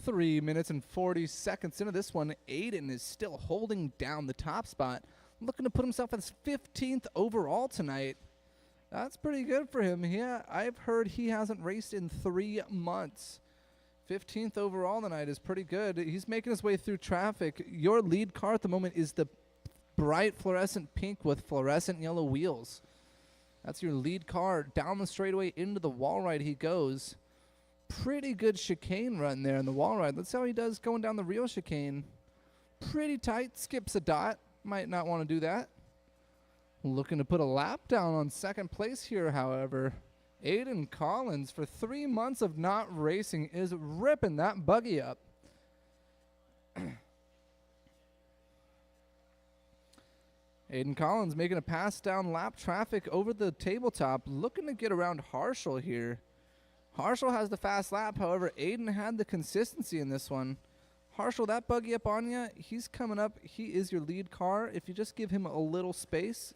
3 minutes and 40 seconds into this one. Aiden is still holding down the top spot. Looking to put himself as 15th overall tonight. That's pretty good for him. Yeah, I've heard he hasn't raced in 3 months. 15th overall tonight is pretty good. He's making his way through traffic. Your lead car at the moment is the bright fluorescent pink with fluorescent yellow wheels. That's your lead car. Down the straightaway into the wall ride he goes. Pretty good chicane run there in the wall ride. Let's see how he does going down the real chicane. Pretty tight. Skips a dot. Might not want to do that. Looking to put a lap down on second place here, however. Aiden Collins, for 3 months of not racing, is ripping that buggy up. Aiden Collins making a pass down lap traffic over the tabletop, looking to get around Harshal here. Harshal has the fast lap, however, Aiden had the consistency in this one. Harshal, that buggy up on you, he's coming up. He is your lead car. If you just give him a little space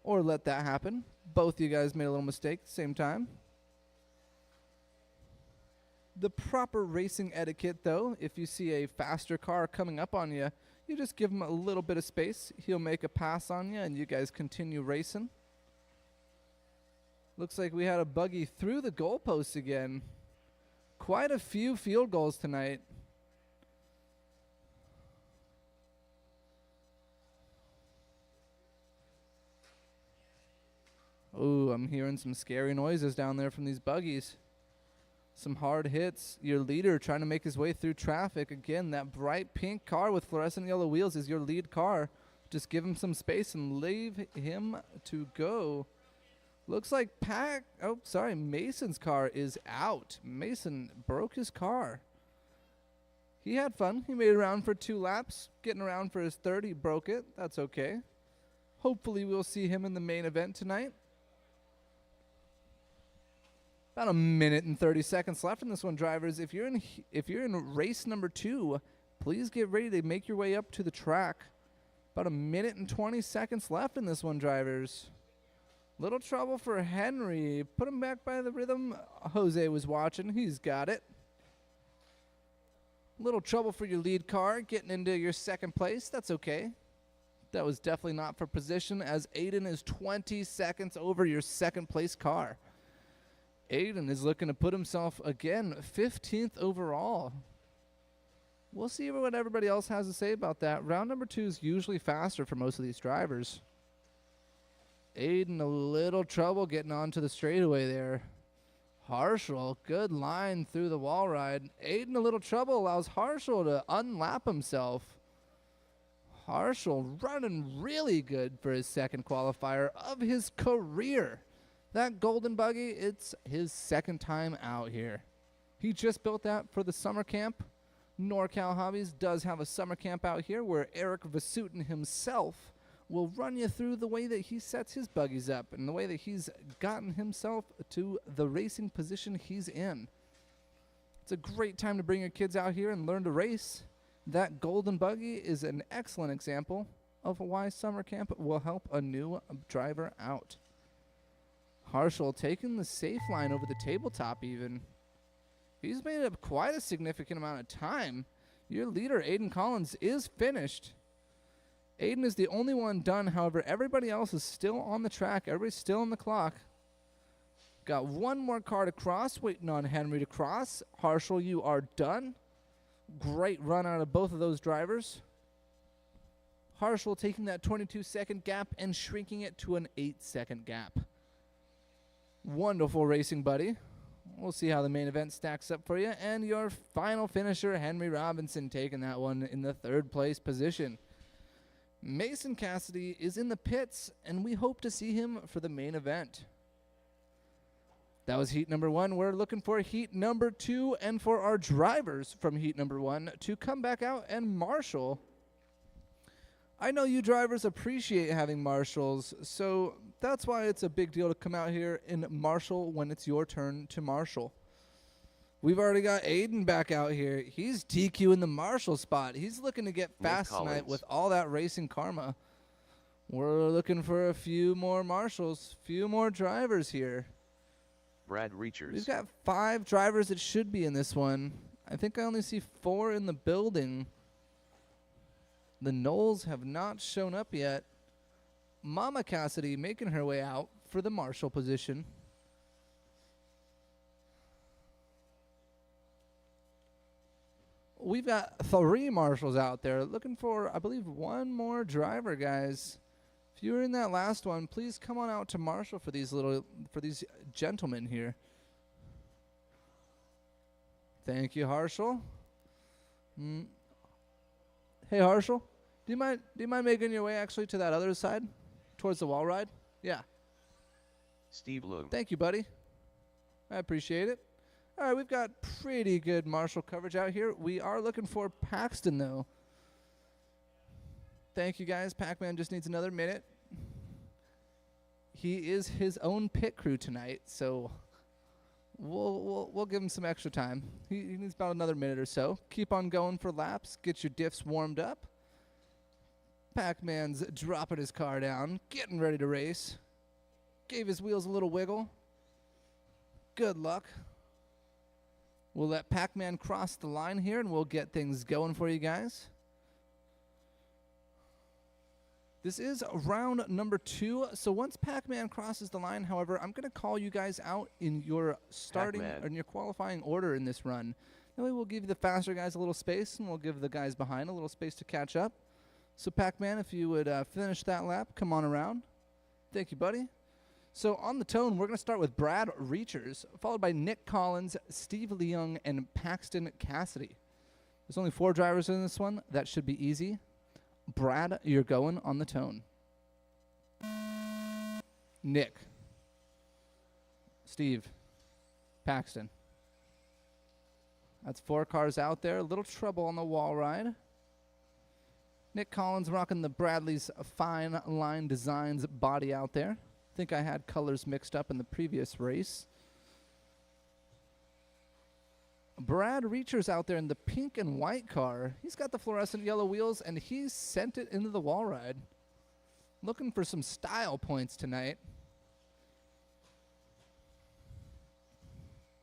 or let that happen. Both you guys made a little mistake at the same time. The proper racing etiquette, though, if you see a faster car coming up on you, you just give him a little bit of space. He'll make a pass on you, and you guys continue racing. Looks like we had a buggy through the goalposts again. Quite a few field goals tonight. Ooh, I'm hearing some scary noises down there from these buggies. Some hard hits. Your leader trying to make his way through traffic. Again, that bright pink car with fluorescent yellow wheels is your lead car. Just give him some space and leave him to go. Looks like Mason's car is out. Mason broke his car. He had fun. He made it around for 2 laps. Getting around for his third, he broke it. That's okay. Hopefully we'll see him in the main event tonight. About 1 minute and 30 seconds left in this one, drivers. If you're in race number 2, please get ready to make your way up to the track. About 1 minute and 20 seconds left in this one, drivers. Little trouble for Henry. Put him back by the rhythm. Jose was watching. He's got it. Little trouble for your lead car getting into your second place. That's okay. That was definitely not for position, as Aiden is 20 seconds over your second place car. Aiden is looking to put himself, again, 15th overall. We'll see what everybody else has to say about that. Round number 2 is usually faster for most of these drivers. Aiden, a little trouble getting onto the straightaway there. Harshal, good line through the wall ride. Aiden, a little trouble, allows Harshal to unlap himself. Harshal running really good for his second qualifier of his career. That golden buggy, it's his second time out here. He just built that for the summer camp. NorCal Hobbies does have a summer camp out here where Eric Vasutin himself will run you through the way that he sets his buggies up and the way that he's gotten himself to the racing position he's in. It's a great time to bring your kids out here and learn to race. That golden buggy is an excellent example of why summer camp will help a new driver out. Harshal taking the safe line over the tabletop even. He's made up quite a significant amount of time. Your leader, Aiden Collins, is finished. Aiden is the only one done. However, everybody else is still on the track. Everybody's still on the clock. Got one more car to cross, waiting on Henry to cross. Harshal, you are done. Great run out of both of those drivers. Harshal taking that 22-second gap and shrinking it to an 8-second gap. Wonderful racing, buddy. We'll see how the main event stacks up for you. And your final finisher, Henry Robinson, taking that one in the 3rd place position. Mason Cassidy is in the pits, and we hope to see him for the main event. That was heat number 1. We're looking for heat number 2 and for our drivers from heat number 1 to come back out and marshal. I know you drivers appreciate having marshals, so that's why it's a big deal to come out here and marshal when it's your turn to marshal. We've already got Aiden back out here. He's DQ in the marshal spot. He's looking to get fast tonight with all that racing karma. We're looking for a few more marshals, few more drivers here. Brad Reachers. We've got 5 drivers that should be in this one. I think I only see 4 in the building. The Knowles have not shown up yet. Mama Cassidy making her way out for the marshal position. We've got 3 marshals out there looking for, I believe, 1 more driver, guys. If you were in that last one, please come on out to marshal for these gentlemen here. Thank you, Harshal. Hey, Harshal, do you mind making your way actually to that other side, towards the wall ride? Yeah. Steve Loom. Thank you, buddy. I appreciate it. All right, we've got pretty good marshal coverage out here. We are looking for Paxton, though. Thank you, guys. Pac-Man just needs another minute. He is his own pit crew tonight, so we'll give him some extra time. He needs about another minute or so. Keep on going for laps. Get your diffs warmed up. Pac-Man's dropping his car down, getting ready to race. Gave his wheels a little wiggle. Good luck. We'll let Pac-Man cross the line here, and we'll get things going for you guys. This is round number 2. So once Pac-Man crosses the line, however, I'm going to call you guys out in your starting or in your qualifying order in this run. That way we'll give the faster guys a little space, and we'll give the guys behind a little space to catch up. So Pac-Man, if you would finish that lap, come on around. Thank you, buddy. So on the tone, we're going to start with Brad Reachers, followed by Nick Collins, Steve Leung, and Paxton Cassidy. There's only 4 drivers in this one. That should be easy. Brad, you're going on the tone. Nick. Steve. Paxton. That's 4 cars out there. A little trouble on the wall ride. Nick Collins rocking the Bradley's Fine Line Designs body out there. I think I had colors mixed up in the previous race. Brad Reachers out there in the pink and white car. He's got the fluorescent yellow wheels, and he's sent it into the wall ride. Looking for some style points tonight.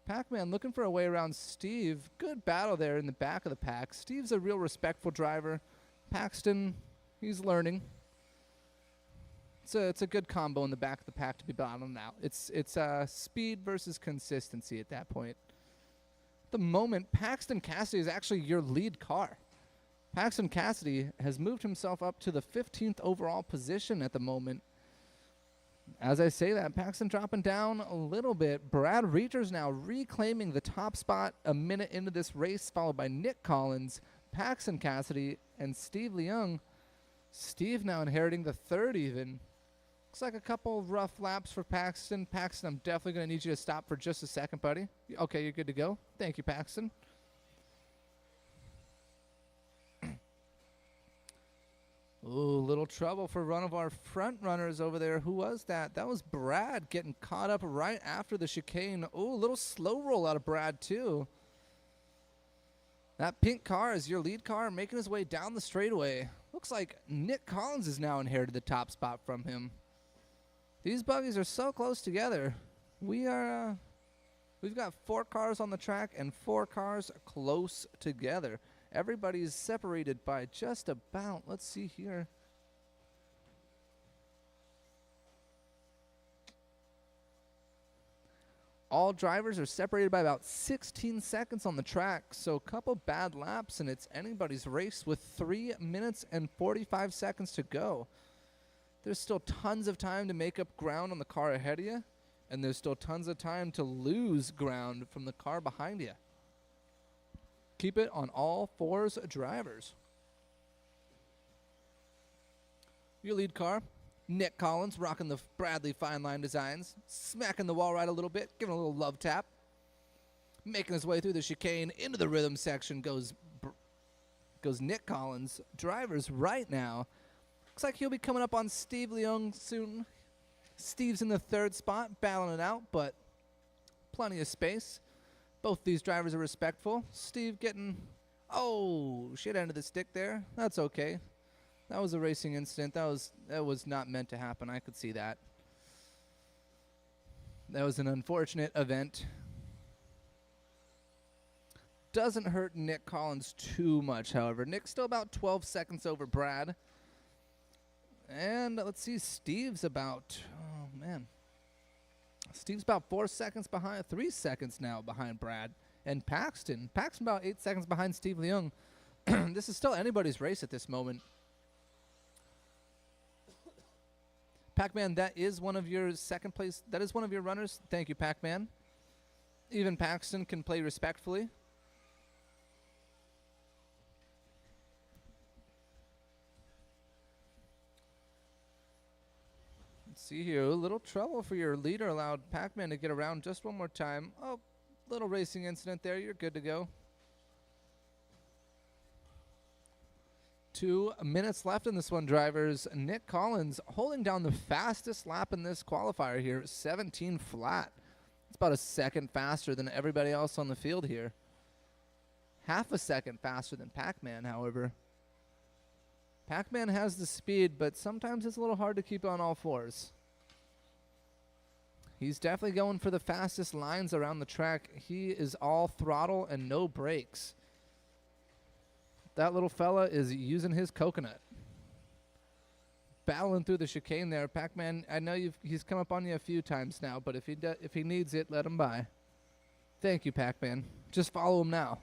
Pac-Man looking for a way around Steve. Good battle there in the back of the pack. Steve's a real respectful driver. Paxton, he's learning. It's a good combo in the back of the pack to be battling out. It's speed versus consistency at that point. At the moment, Paxton Cassidy is actually your lead car. Paxton Cassidy has moved himself up to the 15th overall position at the moment. As I say that, Paxton dropping down a little bit. Brad Reachers now reclaiming the top spot a minute into this race, followed by Nick Collins, Paxton Cassidy, and Steve Leung. Steve now inheriting the 3rd even. Looks like a couple rough laps for Paxton. Paxton, I'm definitely going to need you to stop for just a second, buddy. Okay, you're good to go. Thank you, Paxton. Ooh, little trouble for one of our front runners over there. Who was that? That was Brad getting caught up right after the chicane. Ooh, a little slow roll out of Brad, too. That pink car is your lead car, making his way down the straightaway. Looks like Nick Collins has now inherited the top spot from him. These buggies are so close together. We've got 4 cars on the track and 4 cars close together. Everybody's separated by just about, let's see here. All drivers are separated by about 16 seconds on the track, so a couple bad laps and it's anybody's race with 3 minutes and 45 seconds to go. There's still tons of time to make up ground on the car ahead of you, and there's still tons of time to lose ground from the car behind you. Keep it on all 4 drivers. Your lead car, Nick Collins rocking the Bradley Fine Line designs, smacking the wall right a little bit, giving a little love tap. Making his way through the chicane into the rhythm section goes Nick Collins. Drivers right now. Looks like he'll be coming up on Steve Leung soon. Steve's in the 3rd spot, battling it out, but plenty of space. Both these drivers are respectful. Steve getting, oh, shit end of the stick there. That's okay. That was a racing incident. That was not meant to happen. I could see that. That was an unfortunate event. Doesn't hurt Nick Collins too much, however. Nick's still about 12 seconds over Brad. And let's see, Steve's about, oh man. Steve's about 4 seconds behind, 3 seconds now behind Brad. And Paxton about 8 seconds behind Steve Leung. This is still anybody's race at this moment. Pac-Man, that is one of your second place, that is one of your runners. Thank you, Pac-Man. Even Paxton can play respectfully. See here, a little trouble for your leader. Allowed Pac-Man to get around just one more time. Oh, little racing incident there. You're good to go. 2 minutes left in this one, drivers. Nick Collins holding down the fastest lap in this qualifier here, 17 flat. It's about a second faster than everybody else on the field here. Half a second faster than Pac-Man, however. Pac-Man has the speed, but sometimes it's a little hard to keep on all fours. He's definitely going for the fastest lines around the track. He is all throttle and no brakes. That little fella is using his coconut. Battling through the chicane there. Pac-Man, I know he's come up on you a few times now, but if he needs it, let him by. Thank you, Pac-Man. Just follow him now.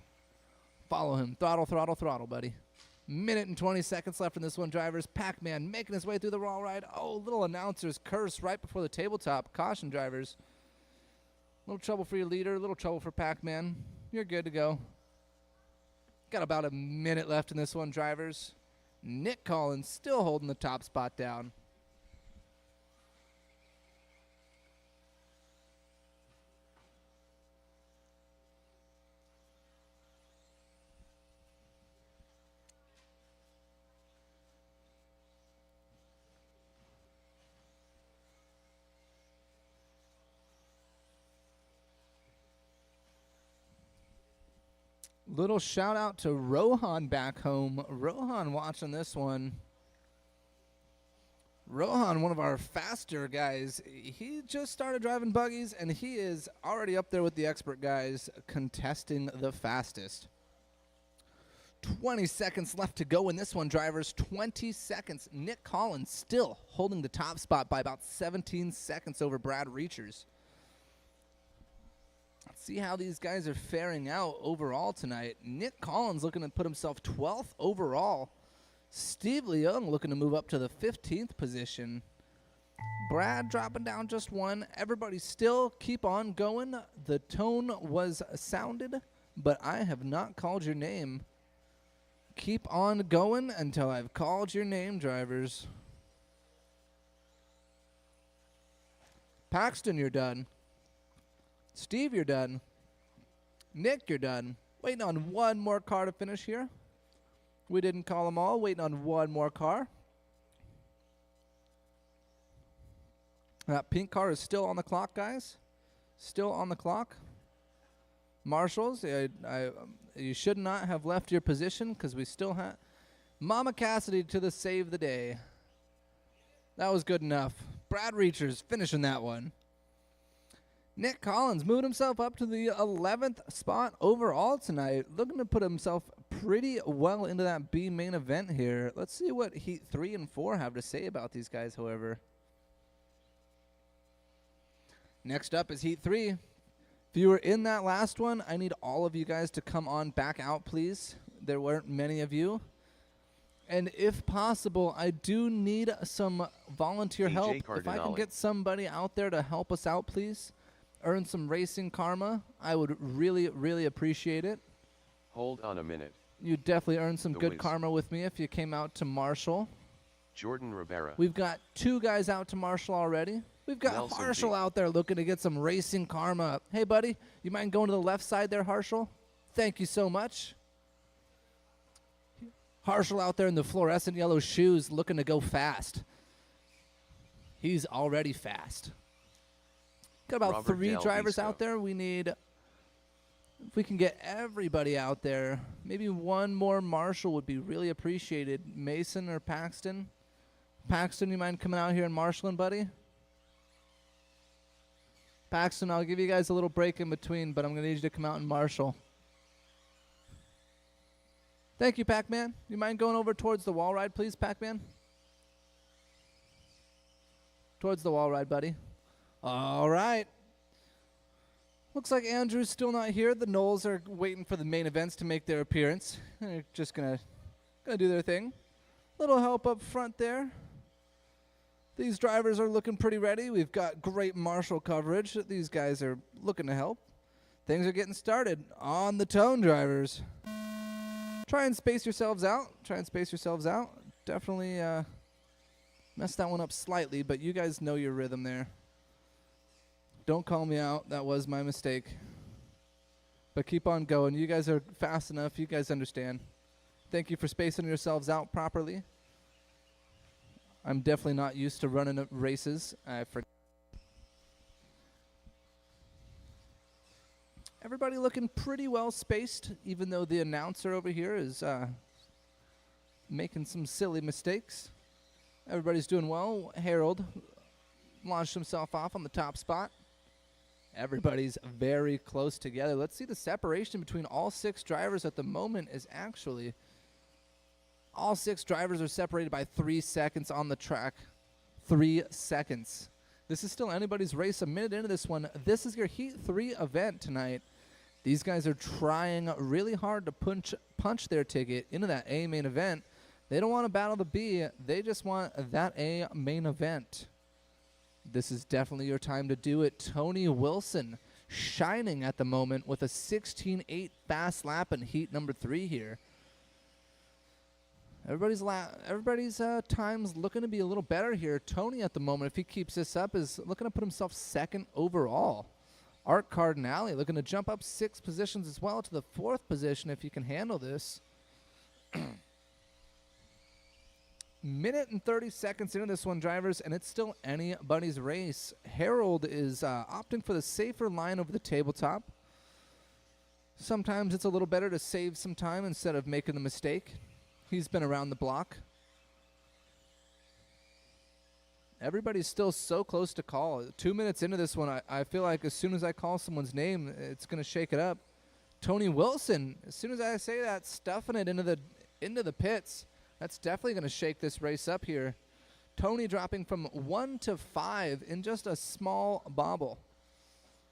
Follow him. Throttle, throttle, throttle, buddy. Minute and 20 seconds left in this one, drivers. Pac-Man making his way through the wall ride. Oh, little announcer's curse right before the tabletop. Caution, drivers. Little trouble for your leader. Little trouble for Pac-Man. You're good to go. Got about a minute left in this one, drivers. Nick Collins still holding the top spot down. Little shout out to Rohan back home. Rohan watching this one. Rohan, one of our faster guys. He just started driving buggies, and he is already up there with the expert guys contesting the fastest. 20 seconds left to go in this one, drivers. 20 seconds. Nick Collins still holding the top spot by about 17 seconds over Brad Reachers. Let's see how these guys are faring out overall tonight. Nick Collins looking to put himself 12th overall. Steve Leung looking to move up to the 15th position. Brad dropping down just one. Everybody still keep on going. The tone was sounded, but I have not called your name. Keep on going until I've called your name, drivers. Paxton, you're done. Steve, you're done. Nick, you're done. Waiting on one more car to finish here. We didn't call them all. Waiting on one more car. That pink car is still on the clock, guys. Still on the clock. Marshals, you should not have left your position because we still have Mama Cassidy to the save the day. That was good enough. Brad Reachers finishing that one. Nick Collins moved himself up to the 11th spot overall tonight, looking to put himself pretty well into that B main event here. Let's see what Heat 3 and 4 have to say about these guys, however. Next up is Heat 3. If you were in that last one, I need all of you guys to come on back out, please. There weren't many of you. And if possible, I do need some volunteer help. If I can get somebody out there to help us out, please. Earn some racing karma. I would really, really appreciate it. Hold on a minute. You'd definitely earn some good karma with me if you came out to Marshall. Jordan Rivera. We've got 2 guys out to Marshall already. We've got Nelson Harshal B. out there looking to get some racing karma. Hey, buddy, you mind going to the left side there, Harshal? Thank you so much. Harshal out there in the fluorescent yellow shoes looking to go fast. He's already fast. Got about Robert 3 Del drivers Visco. out there. We need, if we can get everybody out there, maybe one more Marshall would be really appreciated. Mason or Paxton? Paxton, you mind coming out here and marshalling, buddy? Paxton, I'll give you guys a little break in between, but I'm going to need you to come out and marshal. Thank you, Pac-Man. You mind going over towards the wall ride, please, Pac-Man? Towards the wall ride, buddy. All right. Looks like Andrew's still not here. The Knowles are waiting for the main events to make their appearance. They're just gonna do their thing. Little help up front there. These drivers are looking pretty ready. We've got great Marshall coverage. These guys are looking to help. Things are getting started on the tone drivers. Try and space yourselves out. Definitely messed that one up slightly, but you guys know your rhythm there. Don't call me out. That was my mistake. But keep on going. You guys are fast enough. You guys understand. Thank you for spacing yourselves out properly. I'm definitely not used to running races. Everybody looking pretty well spaced, even though the announcer over here is making some silly mistakes. Everybody's doing well. Harold launched himself off on the top spot. Everybody's very close together. Let's see the separation between all 6 drivers at the moment is actually all 6 drivers are separated by 3 seconds on the track. 3 seconds. This is still anybody's race. A minute into this one. This is your Heat 3 event tonight. These guys are trying really hard to punch their ticket into that A main event. They don't want to battle the B. They just want that A main event. This is definitely your time to do it. Tony Wilson shining at the moment with a 16.8 fast lap in heat number 3 here. Everybody's time's looking to be a little better here. Tony at the moment, if he keeps this up, is looking to put himself 2nd overall. Art Cardinale looking to jump up 6 positions as well to the 4th position if he can handle this. Minute and 30 seconds into this one, drivers, and it's still anybody's race. Harold is opting for the safer line over the tabletop. Sometimes it's a little better to save some time instead of making the mistake. He's been around the block. Everybody's still so close to call. 2 minutes into this one, I feel like as soon as I call someone's name, it's going to shake it up. Tony Wilson, as soon as I say that, stuffing it into the pits. That's definitely going to shake this race up here. Tony dropping from 1 to 5 in just a small bobble.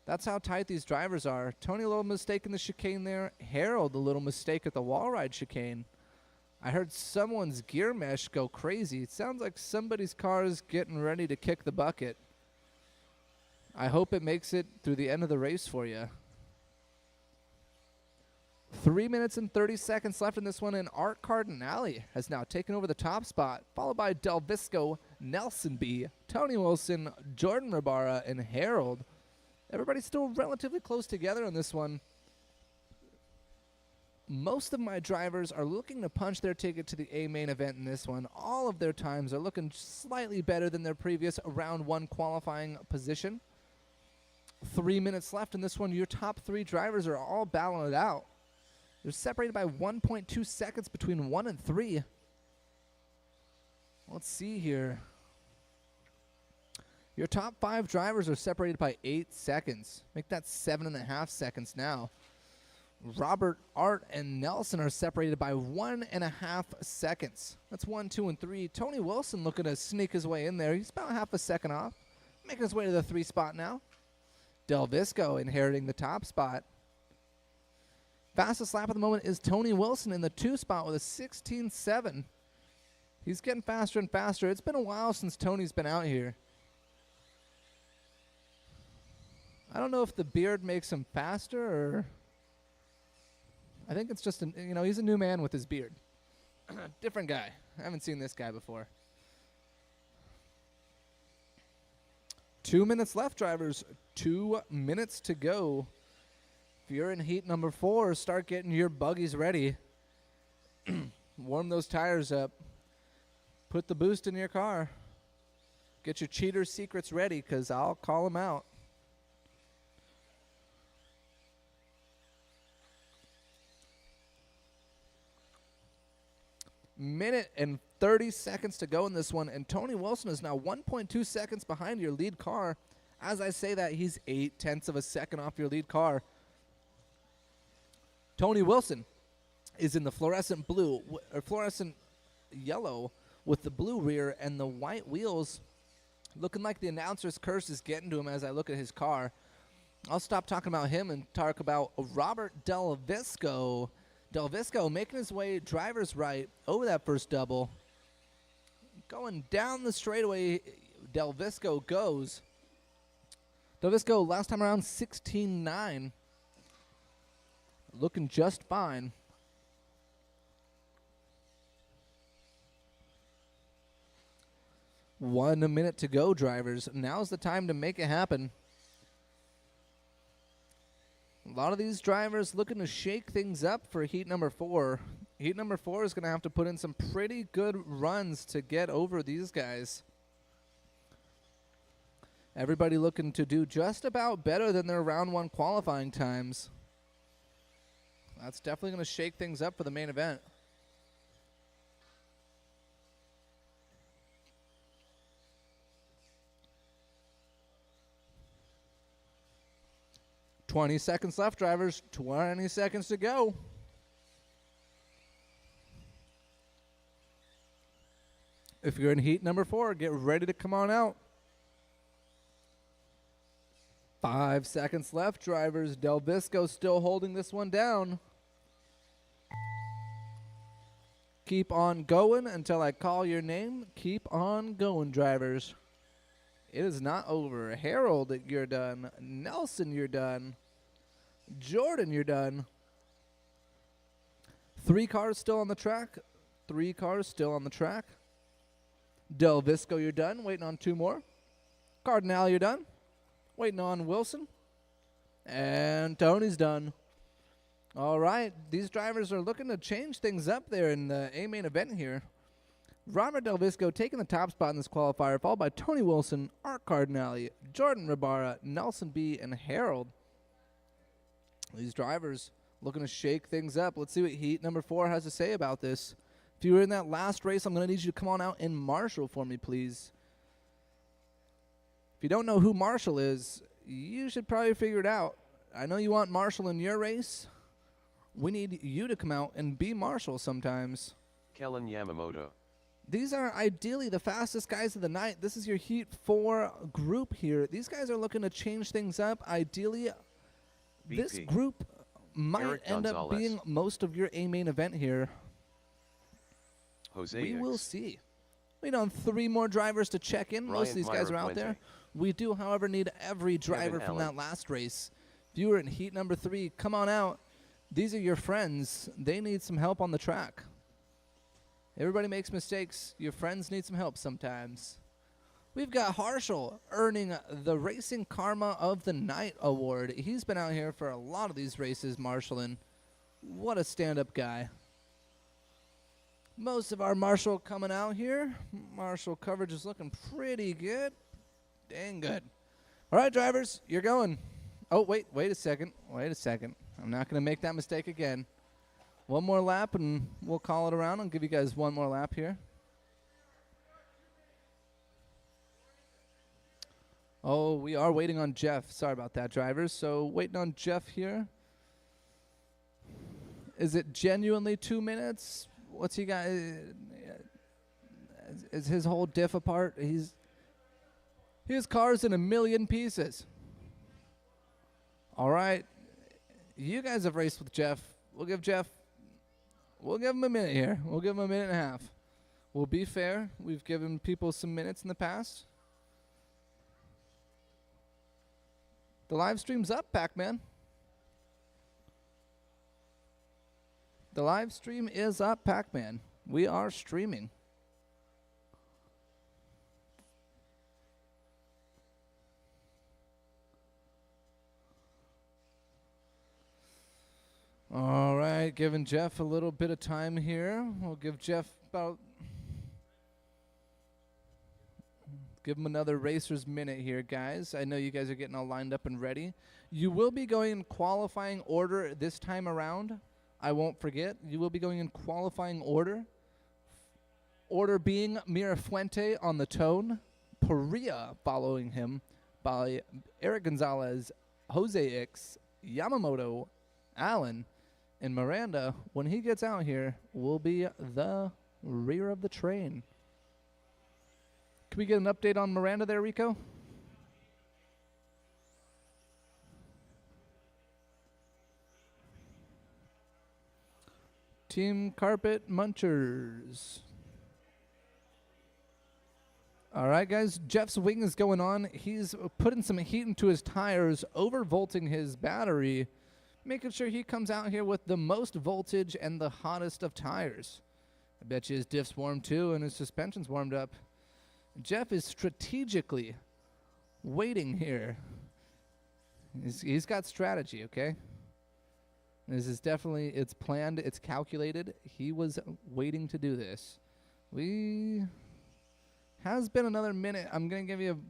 That's how tight these drivers are. Tony, a little mistake in the chicane there. Harold, a little mistake at the wall ride chicane. I heard someone's gear mesh go crazy. It sounds like somebody's car is getting ready to kick the bucket. I hope it makes it through the end of the race for you. 3 minutes and 30 seconds left in this one, and Art Cardinale has now taken over the top spot, followed by Del Visco, Nelson B, Tony Wilson, Jordan Rivera, and Harold. Everybody's still relatively close together on this one. Most of my drivers are looking to punch their ticket to the A main event in this one. All of their times are looking slightly better than their previous round 1 qualifying position. 3 minutes left in this one. Your top 3 drivers are all battling it out. They're separated by 1.2 seconds between 1 and 3. Let's see here. Your top 5 drivers are separated by 8 seconds. Make that 7.5 seconds now. Robert, Art, and Nelson are separated by 1.5 seconds. That's 1, 2, and 3. Tony Wilson looking to sneak his way in there. He's about half a second off. Making his way to the 3 spot now. Del Visco inheriting the top spot. Fastest lap at the moment is Tony Wilson in the 2 spot with a 16.7. He's getting faster and faster. It's been a while since Tony's been out here. I don't know if the beard makes him faster or... I think it's just, he's a new man with his beard. Different guy. I haven't seen this guy before. 2 minutes left, drivers. 2 minutes to go. If you're in heat number 4, start getting your buggies ready. Warm those tires up. Put the boost in your car. Get your cheater secrets ready, because I'll call them out. Minute and 30 seconds to go in this one, and Tony Wilson is now 1.2 seconds behind your lead car. As I say that, he's 0.8 of a second off your lead car. Tony Wilson is in the fluorescent blue, or fluorescent yellow, with the blue rear and the white wheels, looking like the announcer's curse is getting to him as I look at his car. I'll stop talking about him and talk about Robert Del Visco. Del Visco making his way driver's right over that first double. Going down the straightaway, Del Visco goes. Del Visco last time around 16.9. Looking just fine. One minute to go, drivers. Now's the time to make it happen. A lot of these drivers looking to shake things up for heat number 4. Heat number 4 is going to have to put in some pretty good runs to get over these guys. Everybody looking to do just about better than their round 1 qualifying times. That's definitely going to shake things up for the main event. "20 seconds left, drivers. 20 seconds to go. If you're in heat number 4, get ready to come on out. 5 seconds left, drivers. Del Visco still holding this one down. Keep on going until I call your name. Keep on going, drivers. It is not over. Harold, you're done. Nelson, you're done. Jordan, you're done. 3 cars still on the track. 3 cars still on the track. Del Visco, you're done. Waiting on 2 more. Cardinale, you're done. Waiting on Wilson. And Tony's done. All right. These drivers are looking to change things up there in the A-main event here. Robert Del Visco taking the top spot in this qualifier, followed by Tony Wilson, Art Cardinale, Jordan Ribara, Nelson B., and Harold. These drivers looking to shake things up. Let's see what heat number 4 has to say about this. If you were in that last race, I'm going to need you to come on out and marshal for me, please. If you don't know who Marshall is, you should probably figure it out. I know you want Marshall in your race. We need you to come out and be Marshall sometimes. Kellen Yamamoto. These are ideally the fastest guys of the night. This is your Heat 4 group here. These guys are looking to change things up. Ideally, BP. this group might Eric end up Gonzalez. being most of your A-main event here. Jose We X. will see. We need 3 more drivers to check in. Most of Ryan these guys are Myra out there. Puente. We do, however, need every driver from Allen. that last race. If you were in heat number 3, come on out. These are your friends. They need some help on the track. Everybody makes mistakes. Your friends need some help sometimes. We've got Harshal earning the Racing Karma of the Night award. He's been out here for a lot of these races, marshalling. What a stand-up guy. Most of our Marshall coming out here. Marshall coverage is looking pretty good. Dang good. All right, drivers, you're going. Oh, wait a second. Wait a second. I'm not going to make that mistake again. One more lap, and we'll call it around. I'll give you guys one more lap here. Oh, we are waiting on Jeff. Sorry about that, drivers. So waiting on Jeff here. Is it genuinely 2 minutes? What's he got? Is his whole diff apart? His car's in a million pieces. All right. You guys have raced with Jeff. We'll give him a minute here. We'll give him a minute and a half. We'll be fair. We've given people some minutes in the past. The live stream's up, Pac-Man. The live stream is up, Pac-Man. We are streaming. right, giving Jeff a little bit of time here. We'll give Jeff about... Give him another racer's minute here, guys. I know you guys are getting all lined up and ready. You will be going in qualifying order this time around. I won't forget. You will be going in qualifying order. Order being Mirafuente on the tone. Perea following him by Eric Gonzalez, Jose X, Yamamoto, Allen, and Miranda, when he gets out here, will be the rear of the train. Can we get an update on Miranda there, Rico? Team Carpet Munchers. All right, guys. Jeff's wing is going on. He's putting some heat into his tires, overvolting his battery, making sure he comes out here with the most voltage and the hottest of tires. I bet you his diff's warm too and his suspension's warmed up. Jeff is strategically waiting here. He's got strategy, okay? This is definitely, it's planned, it's calculated. He was waiting to do this. Has been another minute. I'm going to give you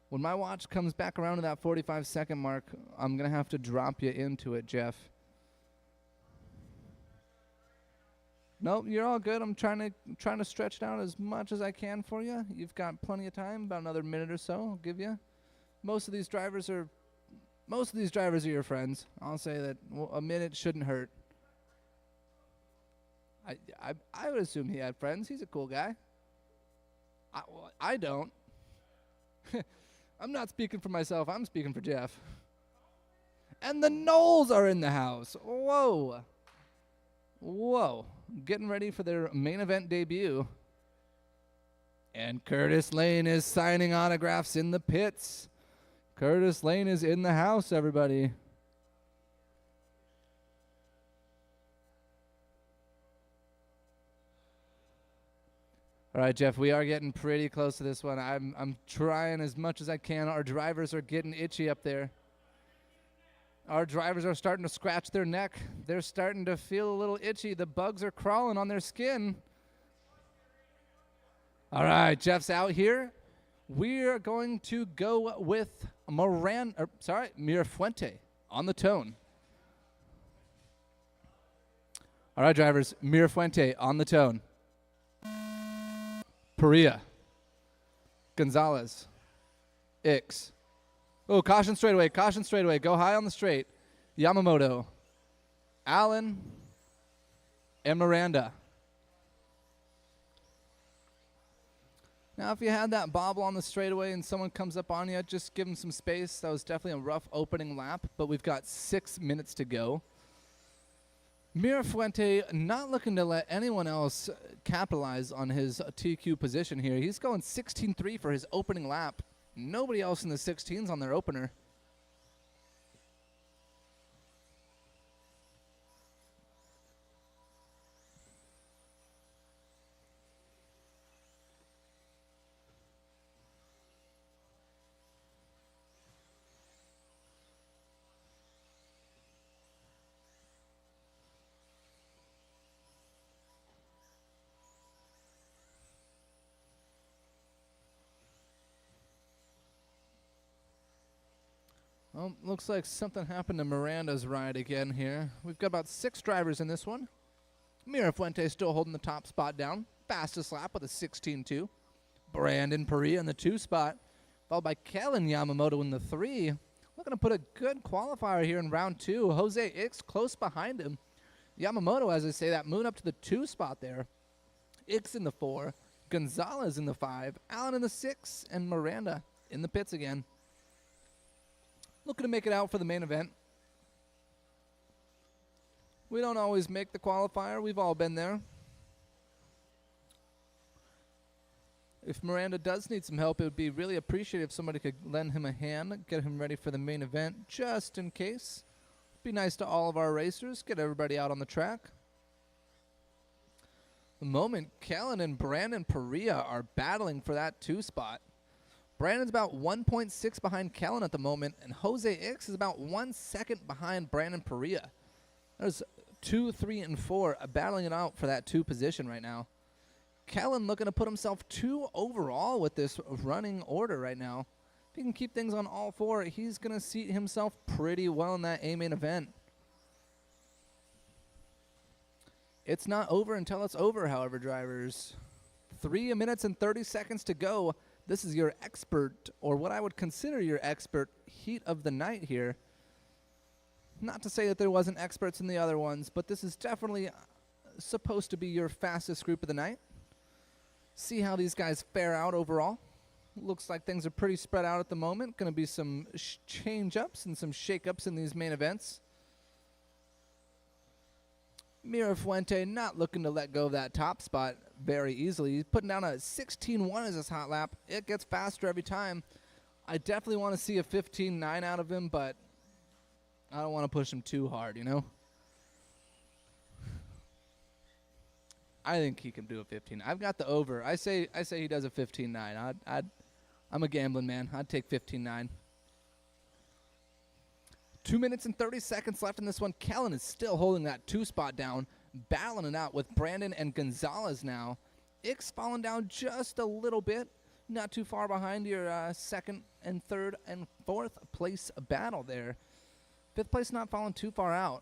when my watch comes back around to that 45-second mark, I'm going to have to drop you into it, Jeff. Nope, you're all good. I'm trying to stretch it out as much as I can for you. You've got plenty of time, about another minute or so I'll give you. Most of these drivers are your friends. I'll say that a minute shouldn't hurt. I would assume he had friends. He's a cool guy. I don't. I'm not speaking for myself. I'm speaking for Jeff. And the Knowles are in the house. Whoa. Whoa. Getting ready for their main event debut. And Curtis Lane is signing autographs in the pits. Curtis Lane is in the house, everybody. All right, Jeff, we are getting pretty close to this one. I'm trying as much as I can. Our drivers are getting itchy up there. Our drivers are starting to scratch their neck. They're starting to feel a little itchy. The bugs are crawling on their skin. All right, Jeff's out here. We're going to go with Mirafuente on the tone. All right, drivers, Mirafuente on the tone. Perea, Gonzalez, Ix. Oh, caution straightaway, caution straightaway. Go high on the straight. Yamamoto, Allen, and Miranda. Now, if you had that bobble on the straightaway and someone comes up on you, just give them some space. That was definitely a rough opening lap, but we've got 6 minutes to go. Mirafuente not looking to let anyone else capitalize on his TQ position here. He's going 16.3 for his opening lap. Nobody else in the 16s on their opener. Well, looks like something happened to Miranda's ride again here. We've got about 6 drivers in this one. Mirafuente still holding the top spot down. Fastest lap with a 16.2. Brandon Perea in the 2 spot, followed by Kellen Yamamoto in the 3. Looking to put a good qualifier here in round 2. Jose Ix close behind him. Yamamoto, as I say that, moving up to the 2 spot there. Ix in the 4. Gonzalez in the 5. Allen in the 6. And Miranda in the pits again. Looking to make it out for the main event. We don't always make the qualifier. We've all been there. If Miranda does need some help, it would be really appreciated if somebody could lend him a hand, get him ready for the main event, just in case. Be nice to all of our racers, get everybody out on the track. The moment Kellen and Brandon Perea are battling for that 2 spot. Brandon's about 1.6 behind Kellen at the moment, and Jose Ix is about 1 second behind Brandon Perea. There's 2, 3, and 4 battling it out for that 2 position right now. Kellen looking to put himself 2 overall with this running order right now. If he can keep things on all 4, he's going to seat himself pretty well in that A-main event. It's not over until it's over, however, drivers. 3 minutes and 30 seconds to go. This is your expert, or what I would consider your expert, heat of the night here. Not to say that there wasn't experts in the other ones, but this is definitely supposed to be your fastest group of the night. See how these guys fare out overall. Looks like things are pretty spread out at the moment. Going to be some change-ups and some shake-ups in these main events. Mira Fuente not looking to let go of that top spot very easily. He's putting down a 16-1 as his hot lap. It gets faster every time. I definitely want to see a 15-9 out of him, but I don't want to push him too hard, you know? I think he can do a 15. I've got the over. I say he does a 15-9. I'm a gambling man. I'd take 15-9. 2 minutes and 30 seconds left in this one. Kellen is still holding that 2 spot down, battling it out with Brandon and Gonzalez now. Ick's falling down just a little bit, not too far behind your second and third and fourth place battle there. Fifth place not falling too far out.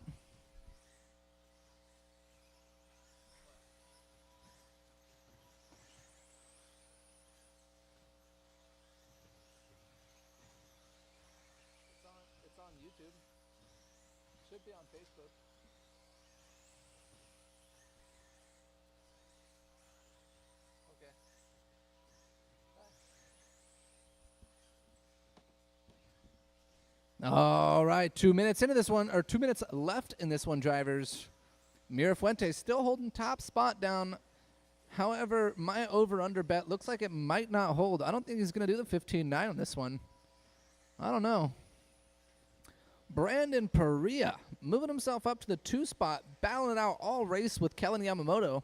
It's on YouTube. Should be on Facebook. Okay. All right, 2 minutes into this one, or 2 minutes left in this one, drivers. Mira Fuente still holding top spot down. However, my over-under bet looks like it might not hold. I don't think he's going to do the 15-9 on this one. I don't know. Brandon Perea moving himself up to the 2 spot, battling it out all race with Kellen Yamamoto.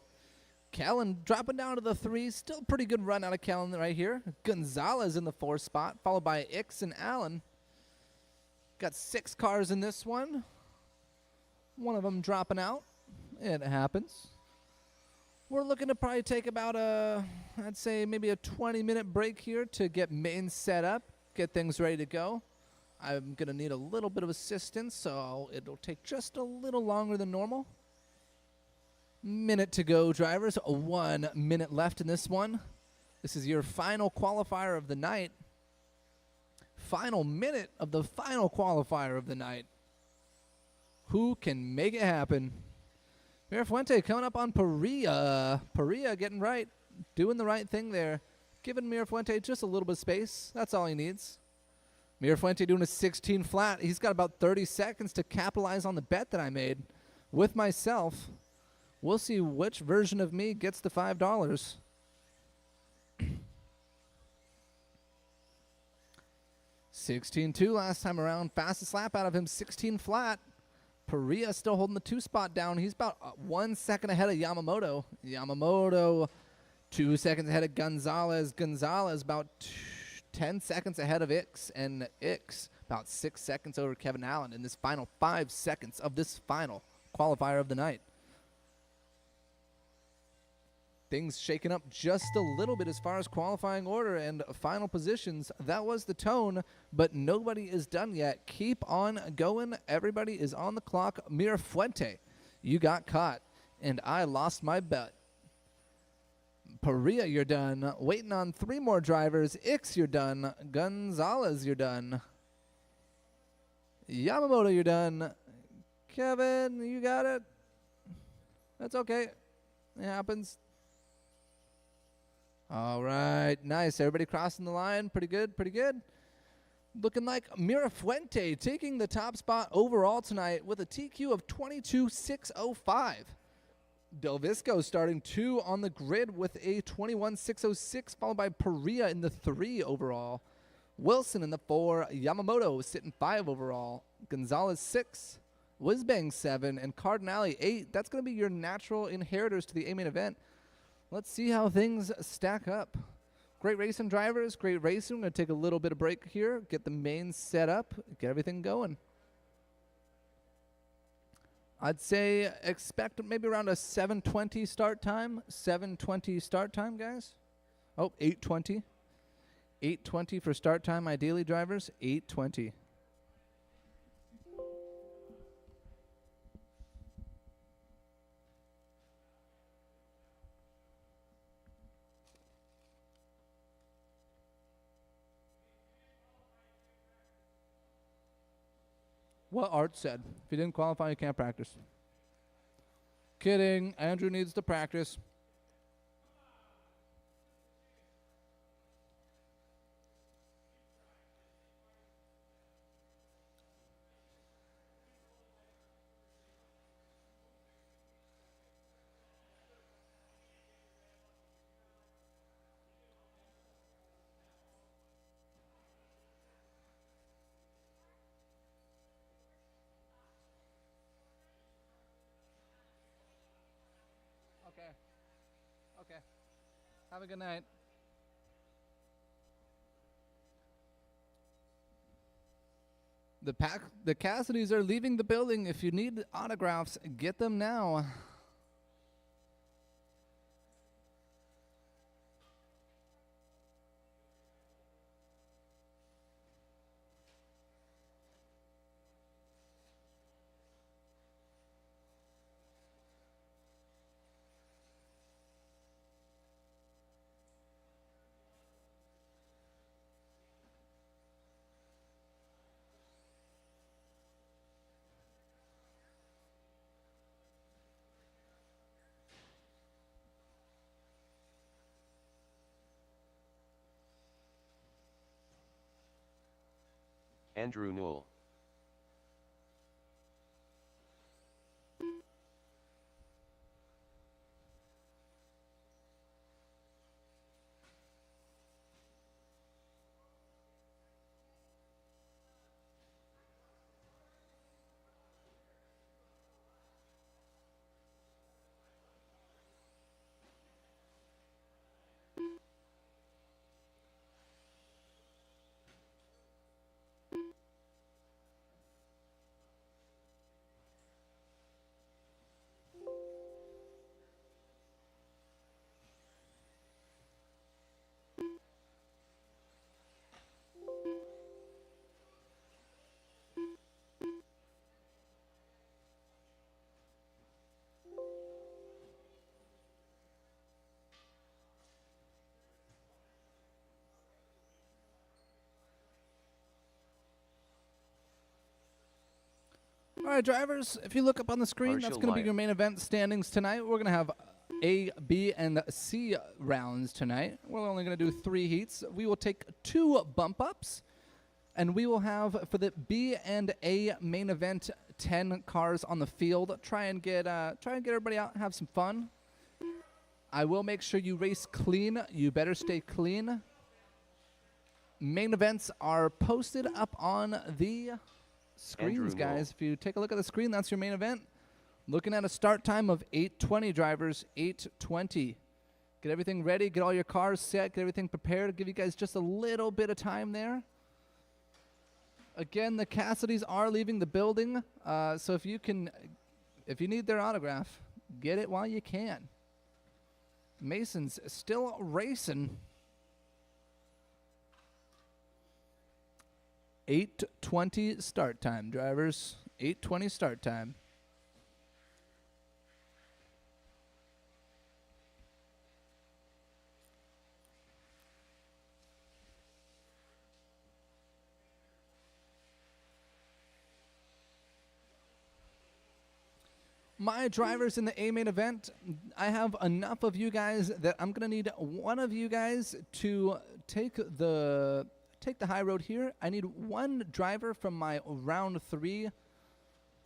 Kellen dropping down to the 3. Still pretty good run out of Kellen right here. Gonzalez in the 4th spot, followed by Ix and Allen. Got 6 cars in this one. One of them dropping out. It happens. We're looking to probably take about I'd say maybe a 20-minute break here to get main set up, get things ready to go. I'm going to need a little bit of assistance, so it'll take just a little longer than normal. Minute to go, drivers. 1 minute left in this one. This is your final qualifier of the night. Final minute of the final qualifier of the night. Who can make it happen? Mira Fuente coming up on Perea. Perea getting right, doing the right thing there. Giving Mira Fuente just a little bit of space. That's all he needs. Mira Fuente doing a 16 flat. He's got about 30 seconds to capitalize on the bet that I made with myself. We'll see which version of me gets the $5. 16-2 last time around. Fastest lap out of him, 16 flat. Perea still holding the 2 spot down. He's about 1 second ahead of Yamamoto. Yamamoto 2 seconds ahead of Gonzalez. Gonzalez about 10 seconds ahead of Ix. And Ix about 6 seconds over Kevin Allen in this final 5 seconds of this final qualifier of the night. Things shaking up just a little bit as far as qualifying order and final positions. That was the tone, but nobody is done yet. Keep on going. Everybody is on the clock. Mira Fuente, you got caught, and I lost my bet. Perea, you're done. Waiting on 3 more drivers. Ix, you're done. Gonzalez, you're done. Yamamoto, you're done. Kevin, you got it. That's okay. It happens. All right, nice. Everybody crossing the line. Pretty good, pretty good. Looking like Mira Fuente taking the top spot overall tonight with a TQ of 22.605. Del Visco starting 2 on the grid with a 21.606, followed by Perea in the 3 overall. Wilson in the 4. Yamamoto sitting 5 overall. Gonzalez 6. Whizbang 7. And Cardinale 8. That's going to be your natural inheritors to the A-main event. Let's see how things stack up. Great racing, drivers. Great racing. We're going to take a little bit of break here, get the main set up, get everything going. I'd say expect maybe around a 7:20 start time. 7:20 start time, guys. Oh, 8:20. 8:20 for start time, ideally, drivers. 8:20. What Art said. If you didn't qualify, you can't practice. Kidding. Andrew needs to practice. Okay. Okay. Have a good night. The Cassidys are leaving the building. If you need autographs, get them now. Andrew Newell. All right, drivers, if you look up on the screen, that's Marshall going to be Lyon. your main event standings tonight. We're going to have A, B, and C rounds tonight. We're only going to do 3 heats. We will take 2 bump ups, and we will have for the B and A main event 10 cars on the field. Try and get everybody out and have some fun. I will make sure you race clean. You better stay clean. Main events are posted up on the screens, Andrew guys. Newell. If you take a look at the screen, that's your main event. Looking at a start time of 8:20, drivers. 8:20. Get everything ready. Get all your cars set. Get everything prepared. Give you guys just a little bit of time there. Again, the Cassidys are leaving the building, so if you need their autograph, get it while you can. Mason's still racing. 8:20 start time, drivers. 8:20 start time. My drivers in the A main event, I have enough of you guys that I'm going to need one of you guys to take the high road here. I need one driver from my round 3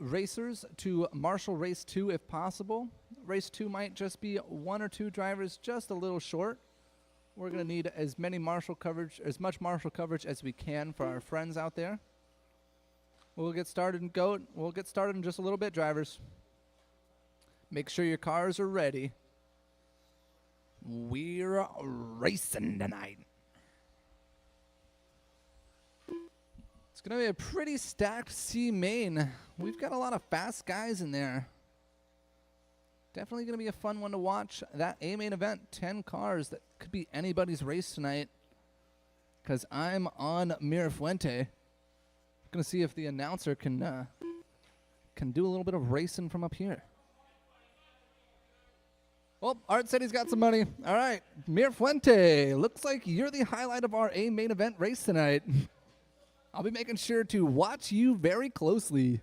racers to marshal race 2 if possible. Race 2 might just be 1 or 2 drivers, just a little short. We're going to need as much marshal coverage as we can for our friends out there. We'll get started in just a little bit, drivers. Make sure your cars are ready. We're racing tonight. It's going to be a pretty stacked C main. We've got a lot of fast guys in there. Definitely going to be a fun one to watch. That A main event, 10 cars. That could be anybody's race tonight. Because I'm on Mirafuente. Going to see if the announcer can do a little bit of racing from up here. Well, Art said he's got some money. All right, Mirafuente, looks like you're the highlight of our A main event race tonight. I'll be making sure to watch you very closely.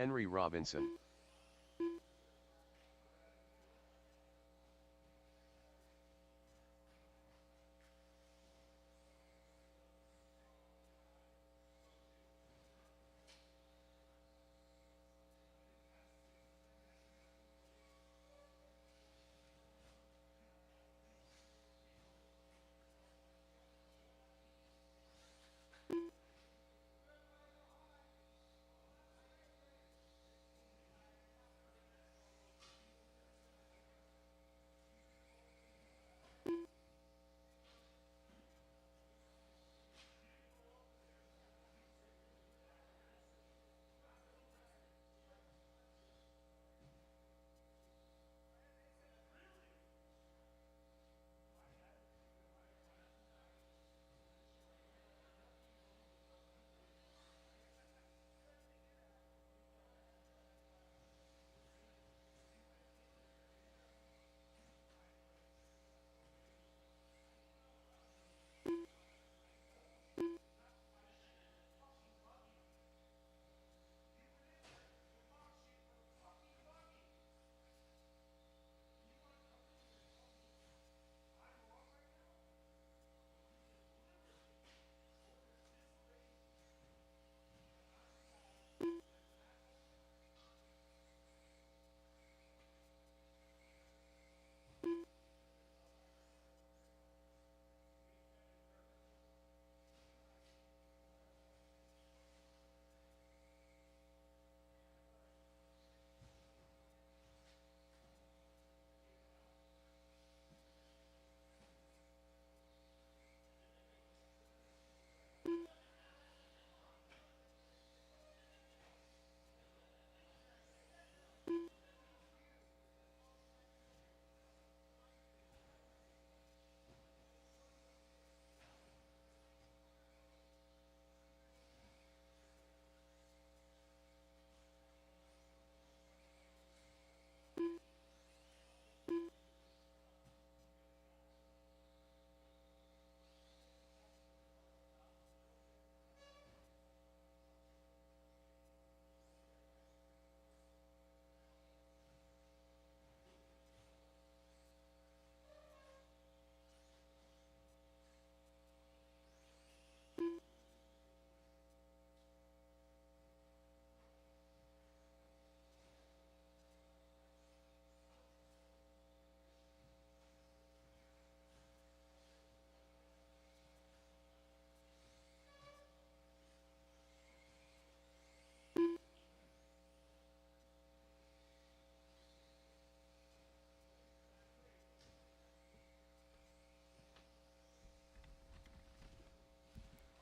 Henry Robinson.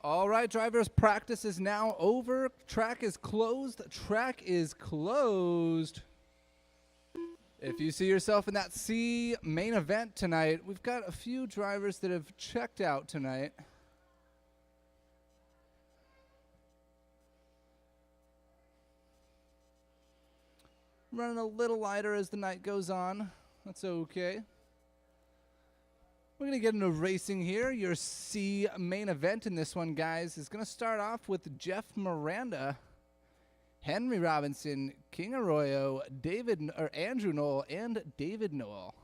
All right, drivers, practice is now over. Track is closed. Track is closed. If you see yourself in that C main event tonight, we've got a few drivers that have checked out tonight. Running a little lighter as the night goes on. That's okay. We're going to get into racing here. Your C main event in this one, guys, is going to start off with Jeff Miranda, Henry Robinson, King Arroyo, Andrew Knoll, and David Knoll.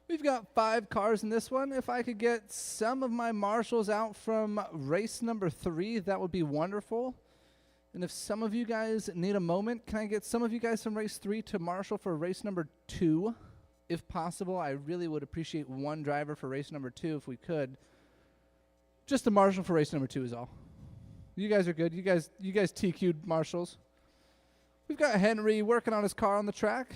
We've got 5 cars in this one. If I could get some of my marshals out from race number 3, that would be wonderful. And if some of you guys need a moment, can I get some of you guys from race 3 to marshal for race number 2? If possible, I really would appreciate one driver for race number 2 if we could. Just the marshal for race number 2 is all. You guys are good. You guys TQ'd marshals. We've got Henry working on his car on the track.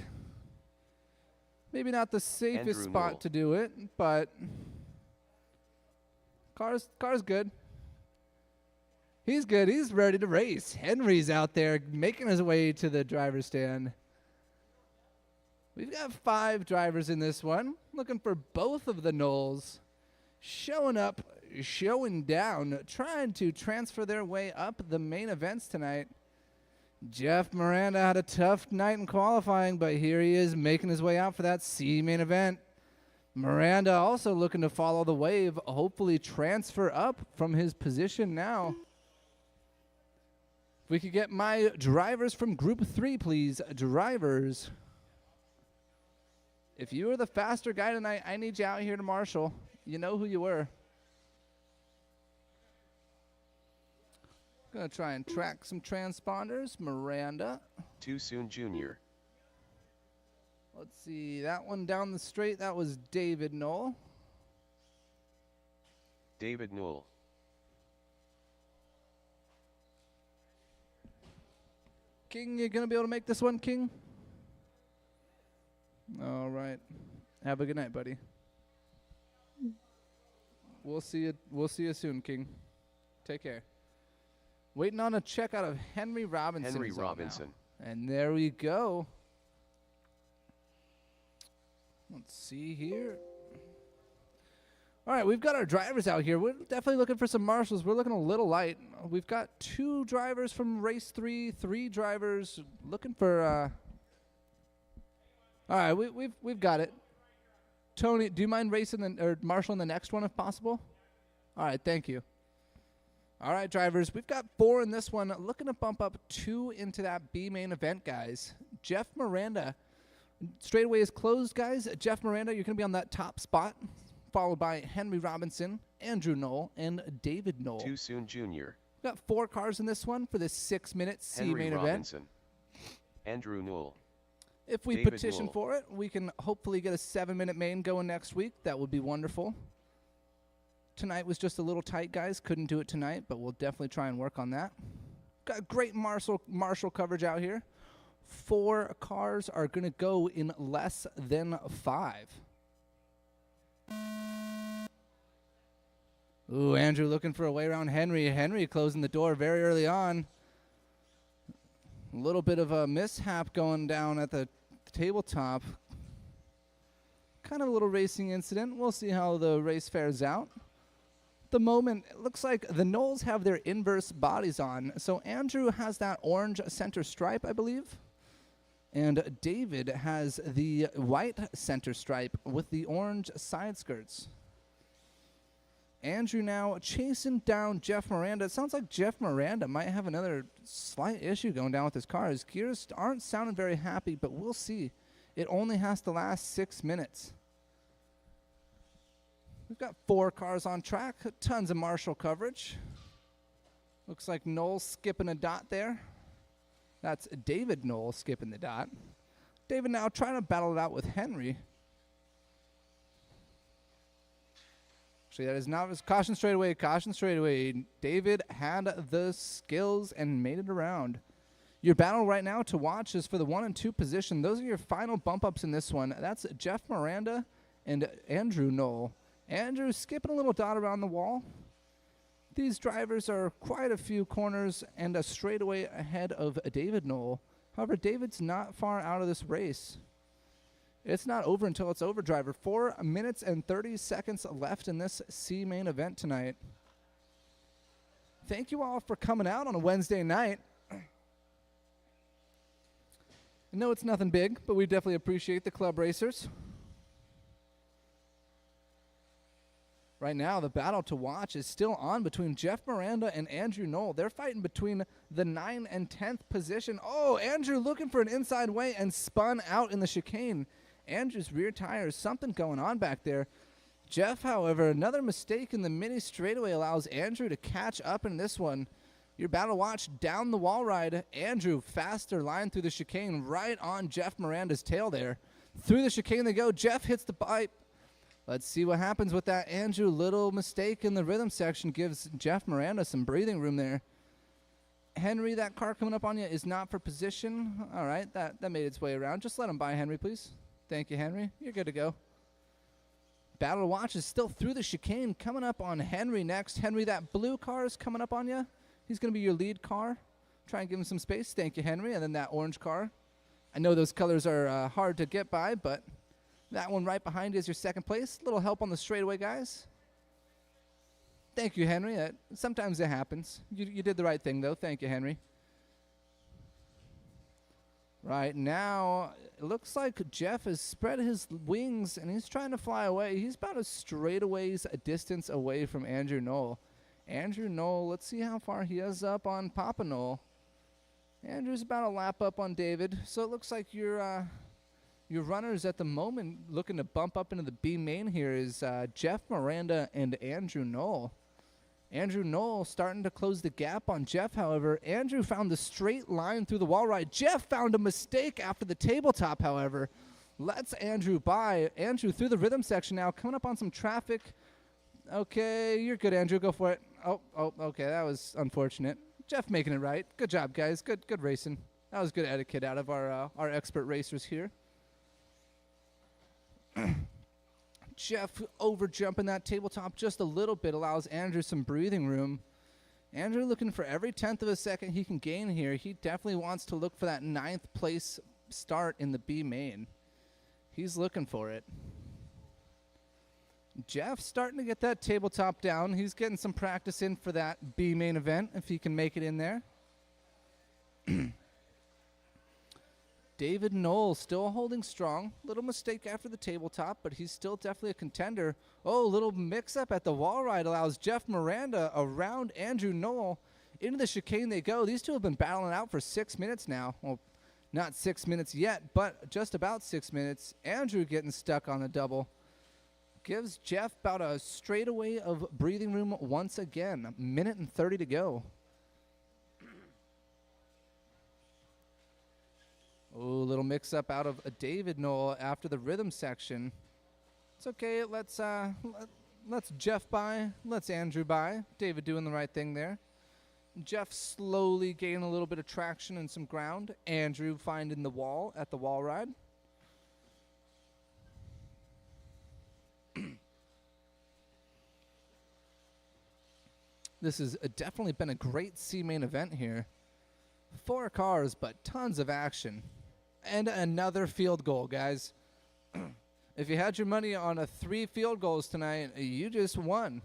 Maybe not the safest Andrew spot Knoll. to do it, but car's good. He's good. He's ready to race. Henry's out there making his way to the driver's stand. We've got 5 drivers in this one. Looking for both of the Knolls. Showing up, showing down, trying to transfer their way up the main events tonight. Jeff Miranda had a tough night in qualifying, but here he is making his way out for that C main event. Miranda also looking to follow the wave, hopefully transfer up from his position now. If we could get my drivers from Group 3, please. Drivers. If you were the faster guy tonight, I need you out here to marshal. You know who you were. Gonna try and track some transponders. Miranda. Too soon, Junior. Let's see. That one down the straight, that was David Knoll. David Newell. King, you gonna be able to make this one, King? All right. Have a good night, buddy. We'll see you. We'll see you soon, King. Take care. Waiting on a check out of Henry Robinson. Henry is on now. Robinson. And there we go. Let's see here. All right, we've got our drivers out here. We're definitely looking for some marshals. We're looking a little light. We've got 2 drivers from race 3, 3 drivers looking for. All right, we've got it. Tony, do you mind racing or marshaling the next one if possible? All right, thank you. All right, drivers, we've got 4 in this one. Looking to bump up 2 into that B main event, guys. Jeff Miranda. Straightaway is closed, guys. Jeff Miranda, you're going to be on that top spot, followed by Henry Robinson, Andrew Knoll, and David Knoll. Too soon, Junior. We've got 4 cars in this one for this 6-minute C Henry main Robinson. event. Andrew Newell. If we David petition Knoll. for it, we can hopefully get a 7-minute main going next week. That would be wonderful. Tonight was just a little tight, guys. Couldn't do it tonight, but we'll definitely try and work on that. Got great marshal coverage out here. 4 cars are going to go in less than 5. Ooh, Andrew looking for a way around Henry. Henry closing the door very early on. A little bit of a mishap going down at the tabletop. Kind of a little racing incident. We'll see how the race fares out. The moment, it looks like the Knolls have their inverse bodies on. So Andrew has that orange center stripe, I believe. And David has the white center stripe with the orange side skirts. Andrew now chasing down Jeff Miranda. It sounds like Jeff Miranda might have another slight issue going down with his car. His gears aren't sounding very happy, but we'll see. It only has to last 6 minutes. We've got 4 cars on track, tons of marshal coverage. Looks like Knoll skipping a dot there. That's David Knoll skipping the dot. David now trying to battle it out with Henry. Actually, that is not his caution straight away. Caution straight away. David had the skills and made it around. Your battle right now to watch is for the 1 and 2 position. Those are your final bump ups in this one. That's Jeff Miranda and Andrew Knoll. Andrew skipping a little dot around the wall. These drivers are quite a few corners and a straightaway ahead of David Knoll. However, David's not far out of this race. It's not over until it's over, driver. 4 minutes and 30 seconds left in this C main event tonight. Thank you all for coming out on a Wednesday night. I know it's nothing big, but we definitely appreciate the club racers. Right now, the battle to watch is still on between Jeff Miranda and Andrew Knoll. They're fighting between the 9th and 10th position. Oh, Andrew looking for an inside way and spun out in the chicane. Andrew's rear tires, something going on back there. Jeff, however, another mistake in the mini straightaway allows Andrew to catch up in this one. Your battle watch down the wall ride. Andrew, faster line through the chicane, right on Jeff Miranda's tail there. Through the chicane they go. Jeff hits the pipe. Let's see what happens with that. Andrew, little mistake in the rhythm section gives Jeff Miranda some breathing room there. Henry, that car coming up on you is not for position. All right, that made its way around. Just let him by, Henry, please. Thank you, Henry. You're good to go. Battle watch is still through the chicane. Coming up on Henry next. Henry, that blue car is coming up on you. He's going to be your lead car. Try and give him some space. Thank you, Henry. And then that orange car. I know those colors are hard to get by, but that one right behind you is your second place. Little help on the straightaway, guys. Thank you, Henry. Sometimes it happens. You did the right thing, though. Thank you, Henry. Right now, it looks like Jeff has spread his wings and he's trying to fly away. He's about a straightaways a distance away from Andrew Knoll. Andrew Knoll, let's see how far he is up on Papa Knoll. Andrew's about a lap up on David. So it looks like your runners at the moment looking to bump up into the B main here is Jeff Miranda and Andrew Knoll. Andrew Knoll starting to close the gap on Jeff, however. Andrew found the straight line through the wall ride. Jeff found a mistake after the tabletop, however. Lets Andrew by. Andrew through the rhythm section now, coming up on some traffic. Okay, you're good, Andrew. Go for it. Oh, okay, that was unfortunate. Jeff making it right. Good job, guys. Good racing. That was good etiquette out of our expert racers here. Jeff over jumping that tabletop just a little bit allows Andrew some breathing room. Andrew looking for every 10th of a second he can gain here. He definitely wants to look for that 9th place start in the B main. He's looking for it. Jeff starting to get that tabletop down. He's getting some practice in for that B main event if he can make it in there. David Knoll still holding strong. Little mistake after the tabletop, but he's still definitely a contender. Oh, little mix-up at the wall ride allows Jeff Miranda around Andrew Knoll. Into the chicane they go. These two have been battling out for 6 minutes now. Well, not 6 minutes yet, but just about 6 minutes. Andrew getting stuck on the double. Gives Jeff about a straightaway of breathing room once again. A minute and 30 to go. Ooh, little mix-up out of David Knoll after the rhythm section. It's okay. Let's Jeff by. Let's Andrew by. David doing the right thing there. Jeff slowly gaining a little bit of traction and some ground. Andrew finding the wall at the wall ride. This has definitely been a great C-main event here. 4 cars, but tons of action. And another field goal, guys. If you had your money on 3 field goals tonight, you just won.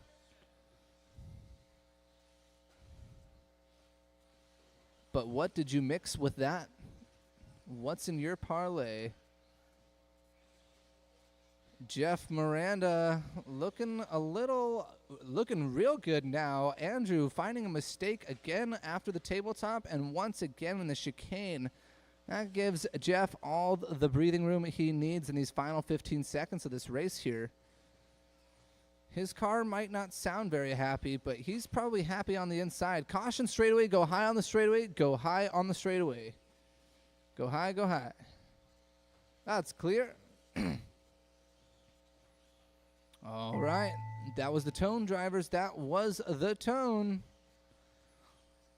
But what did you mix with that? What's in your parlay? Jeff Miranda looking real good now. Andrew finding a mistake again after the tabletop and once again in the chicane. That gives Jeff all the breathing room he needs in these final 15 seconds of this race here. His car might not sound very happy, but he's probably happy on the inside. Caution straightaway, go high on the straightaway, go high on the straightaway. Go high, go high. That's clear. All right, that was the tone, drivers. That was the tone.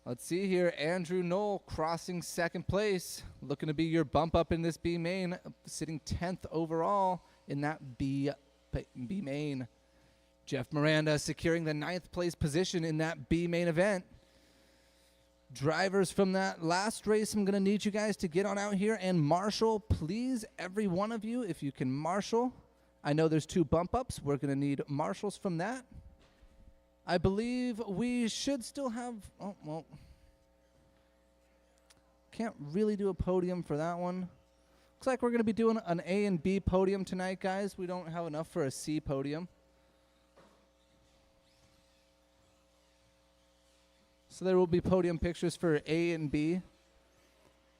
Let's see here. Andrew Knoll crossing 2nd place. Looking to be your bump up in this B main. Sitting 10th overall in that B main. Jeff Miranda securing the 9th place position in that B main event. Drivers from that last race, I'm going to need you guys to get on out here and marshal. Please, every one of you, if you can marshal. I know there's 2 bump ups. We're going to need marshals from that. I believe we should still have... Oh, well. Can't really do a podium for that one. Looks like we're going to be doing an A and B podium tonight, guys. We don't have enough for a C podium. So there will be podium pictures for A and B.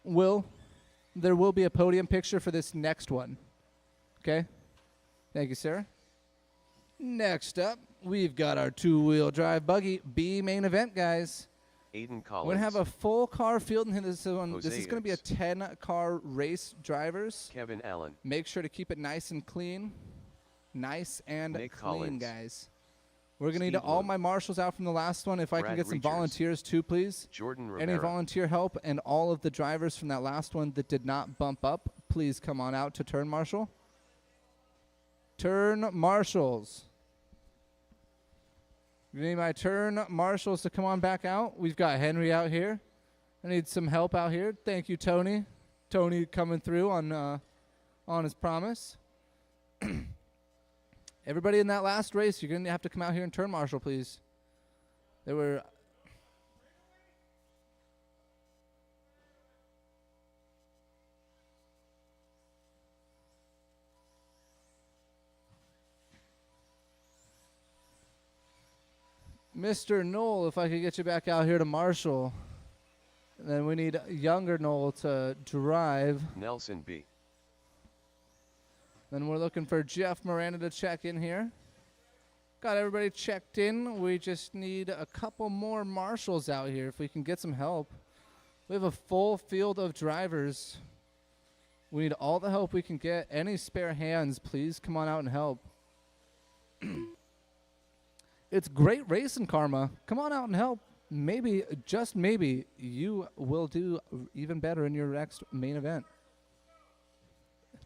There will be a podium picture for this next one. Okay? Thank you, sir. Next up, we've got our 2-wheel drive buggy B main event, guys. Aiden Collins. We're going to have a full car field in this one. Jose This is going to be a 10-car race, drivers. Kevin Allen. Make sure to keep it nice and clean. Nice and Nick clean, Collins. guys. We're going to need Steve all Bloom. my marshals out from the last one. If I can Brad get some Reachers. volunteers too, please. Jordan Any Rivera. volunteer help and all of the drivers from that last one that did not bump up, please come on out to turn marshal. Turn marshals. You need my turn marshals to come on back out. We've got Henry out here. I need some help out here. Thank you, Tony. Tony coming through on his promise. Everybody in that last race, you're going to have to come out here and turn marshal, please. There were... Mr. Knoll, if I could get you back out here to marshal. And then we need younger Knoll to drive. Nelson B. Then we're looking for Jeff Miranda to check in here. Got everybody checked in. We just need a couple more marshals out here if we can get some help. We have a full field of drivers. We need all the help we can get. Any spare hands, please come on out and help. It's great racing, Karma. Come on out and help. Maybe, just maybe, you will do even better in your next main event.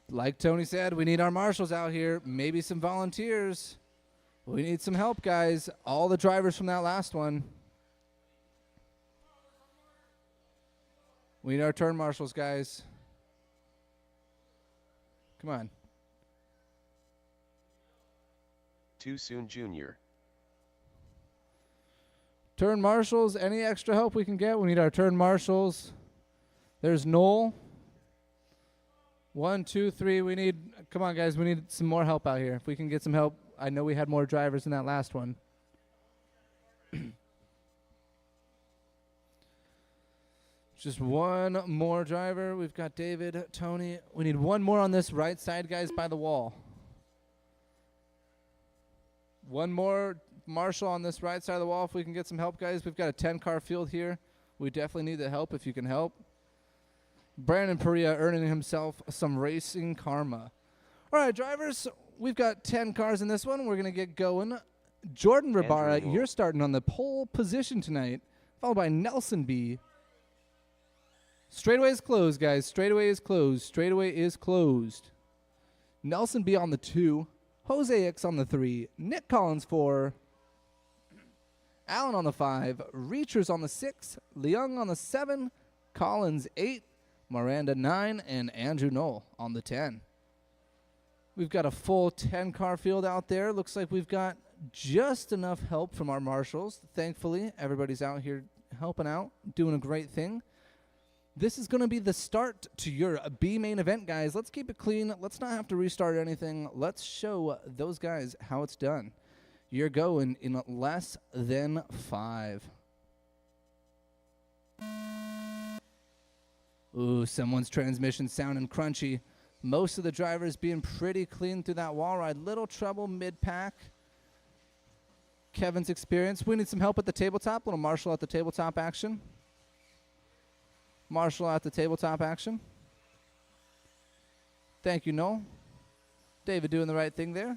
Like Tony said, we need our marshals out here. Maybe some volunteers. We need some help, guys. All the drivers from that last one. We need our turn marshals, guys. Come on. Too soon Junior. Turn marshals, any extra help we can get? We need our turn marshals. There's Noel. 1, 2, 3. We need, come on, guys. We need some more help out here. If we can get some help. I know we had more drivers in that last one. Just one more driver. We've got David, Tony. We need one more on this right side, guys, by the wall. One more marshal on this right side of the wall if we can get some help, guys. We've got a 10-car field here. We definitely need the help if you can help. Brandon Perea earning himself some racing karma. All right, drivers, we've got 10 cars in this one. We're going to get going. Jordan Ribara, Andrew. you're starting on the pole position tonight, followed by Nelson B. Straightaway is closed, guys. Straightaway is closed. Straightaway is closed. Nelson B on the 2. Jose X on the 3. Nick Collins 4. Allen on the 5. Reachers on the 6. Leung on the 7. Collins 8. Miranda 9. And Andrew Knoll on the 10. We've got a full 10-car field out there. Looks like we've got just enough help from our marshals. Thankfully, everybody's out here helping out, doing a great thing. This is going to be the start to your B main event, guys. Let's keep it clean. Let's not have to restart anything. Let's show those guys how it's done. You're going in less than 5. Ooh, someone's transmission sounding crunchy. Most of the drivers being pretty clean through that wall ride. Little trouble mid-pack. Kevin's experience. We need some help at the tabletop. Little marshal at the tabletop action. Marshall at the tabletop action. Thank you, Noel. David doing the right thing there.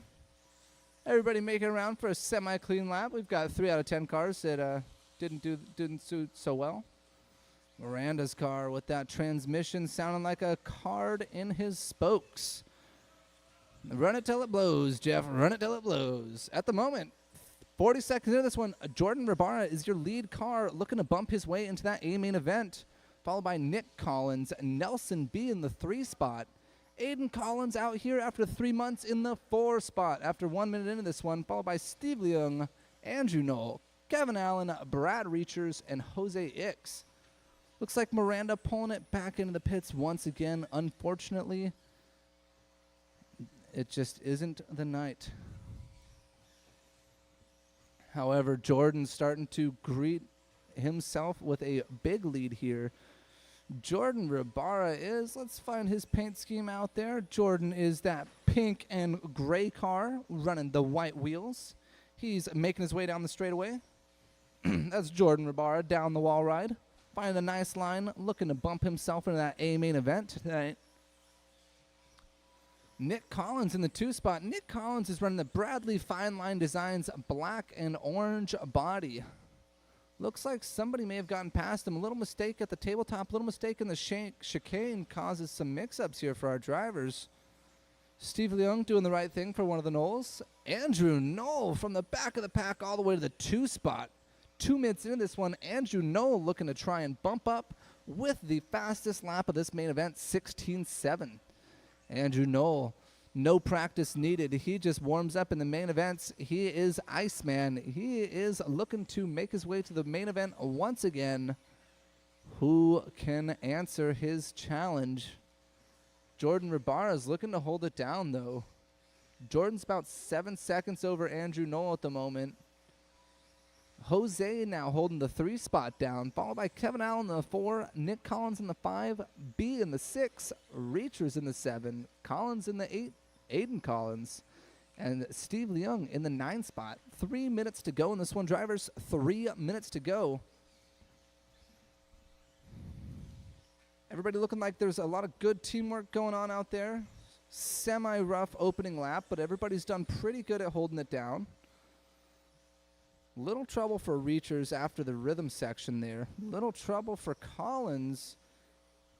Everybody making around for a semi-clean lap. We've got 3 out of 10 cars that didn't suit so well. Miranda's car with that transmission sounding like a card in his spokes. Run it till it blows, Jeff. Run it till it blows. At the moment, 40 seconds into this one, Jordan Ribara is your lead car looking to bump his way into that A main event. Followed by Nick Collins, Nelson B in the 3 spot. Aiden Collins out here after 3 months in the 4 spot. After 1 minute into this one, followed by Steve Leung, Andrew Knoll, Kevin Allen, Brad Reachers, and Jose X. Looks like Miranda pulling it back into the pits once again. Unfortunately, it just isn't the night. However, Jordan's starting to greet himself with a big lead here. Jordan Ribara is, let's find his paint scheme out there. Jordan is that pink and gray car running the white wheels. He's making his way down the straightaway. That's Jordan Ribara down the wall ride. Finding a nice line, looking to bump himself into that A main event tonight. Nick Collins in the 2 spot. Nick Collins is running the Bradley Fine Line Designs black and orange body. Looks like somebody may have gotten past him. A little mistake at the tabletop, a little mistake in the chicane causes some mix-ups here for our drivers. Steve Leung doing the right thing for one of the Knolls. Andrew Knoll from the back of the pack all the way to the 2 spot. 2 minutes into this one, Andrew Knoll looking to try and bump up with the fastest lap of this main event, 16.7. Andrew Knoll, no practice needed. He just warms up in the main events. He is Iceman. He is looking to make his way to the main event once again. Who can answer his challenge? Jordan Ribara is looking to hold it down, though. Jordan's about 7 seconds over Andrew Knoll at the moment. Jose now holding the 3 spot down, followed by Kevin Allen in the 4, Nick Collins in the 5, B in the 6, Reachers in the 7, Collins in the 8, Aiden Collins, and Steve Leung in the 9 spot. 3 minutes to go in this one, drivers. 3 minutes to go. Everybody looking like there's a lot of good teamwork going on out there. Semi-rough opening lap, but everybody's done pretty good at holding it down. Little trouble for Reachers after the rhythm section there. Little trouble for Collins.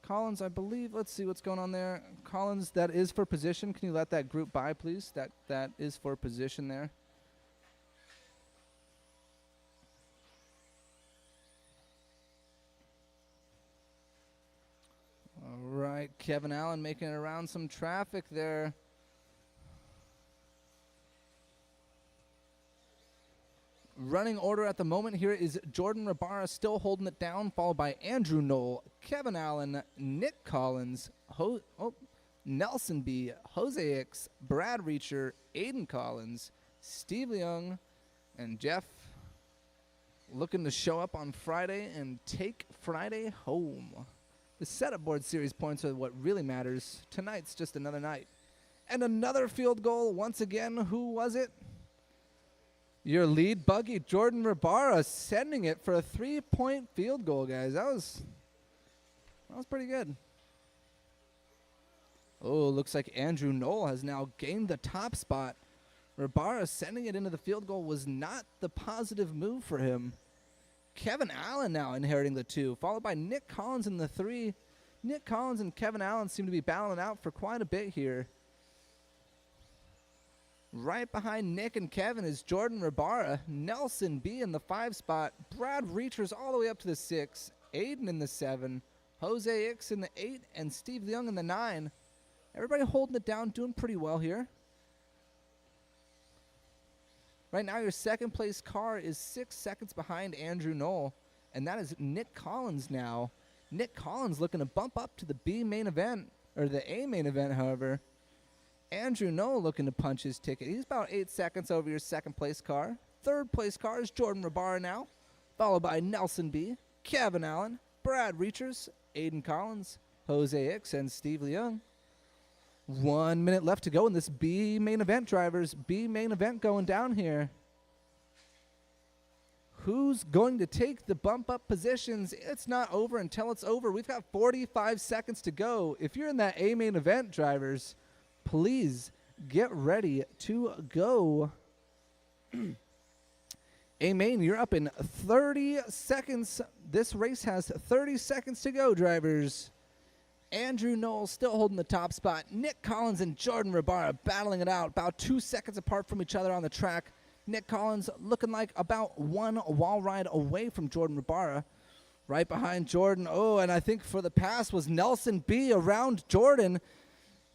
Collins, I believe, let's see what's going on there. Collins, that is for position. Can you let that group by, please? That is for position there. All right, Kevin Allen making it around some traffic there. Running order at the moment here is Jordan Rabara still holding it down, followed by Andrew Knoll, Kevin Allen, Nick Collins, Nelson B, Jose X, Brad Reacher, Aiden Collins, Steve Leung, and Jeff looking to show up on Friday and take Friday home. The setup board series points are what really matters. Tonight's just another night. And another field goal once again. Who was it? Your lead buggy, Jordan Rabara, sending it for a 3-point field goal, guys. That was pretty good. Oh, looks like Andrew Knoll has now gained the top spot. Rabara sending it into the field goal was not the positive move for him. Kevin Allen now inheriting the 2, followed by Nick Collins in the 3. Nick Collins and Kevin Allen seem to be battling out for quite a bit here. Right behind Nick and Kevin is Jordan Rabara, Nelson B in the 5 spot, Brad Reachers all the way up to the 6, Aiden in the 7, Jose X in the 8, and Steve Leung in the 9. Everybody holding it down, doing pretty well here. Right now, your second place car is 6 seconds behind Andrew Knoll, and that is Nick Collins now. Nick Collins looking to bump up to the B main event, or the A main event, however. Andrew Knoll looking to punch his ticket. He's about 8 seconds over your second place car. Third place car is Jordan Rabara now, followed by Nelson B, Kevin Allen, Brad Reachers, Aiden Collins, Jose X, and Steve Leung. 1 minute left to go in this B main event, drivers. B main event going down here. Who's going to take the bump up positions? It's not over until it's over. We've got 45 seconds to go. If you're in that A main event, drivers, please get ready to go. A main, you're up in 30 seconds. This race has 30 seconds to go, drivers. Andrew Knoll still holding the top spot. Nick Collins and Jordan Rabara battling it out, about 2 seconds apart from each other on the track. Nick Collins looking like about 1 wall ride away from Jordan Rabara. Right behind Jordan. Oh, and I think for the pass was Nelson B around Jordan.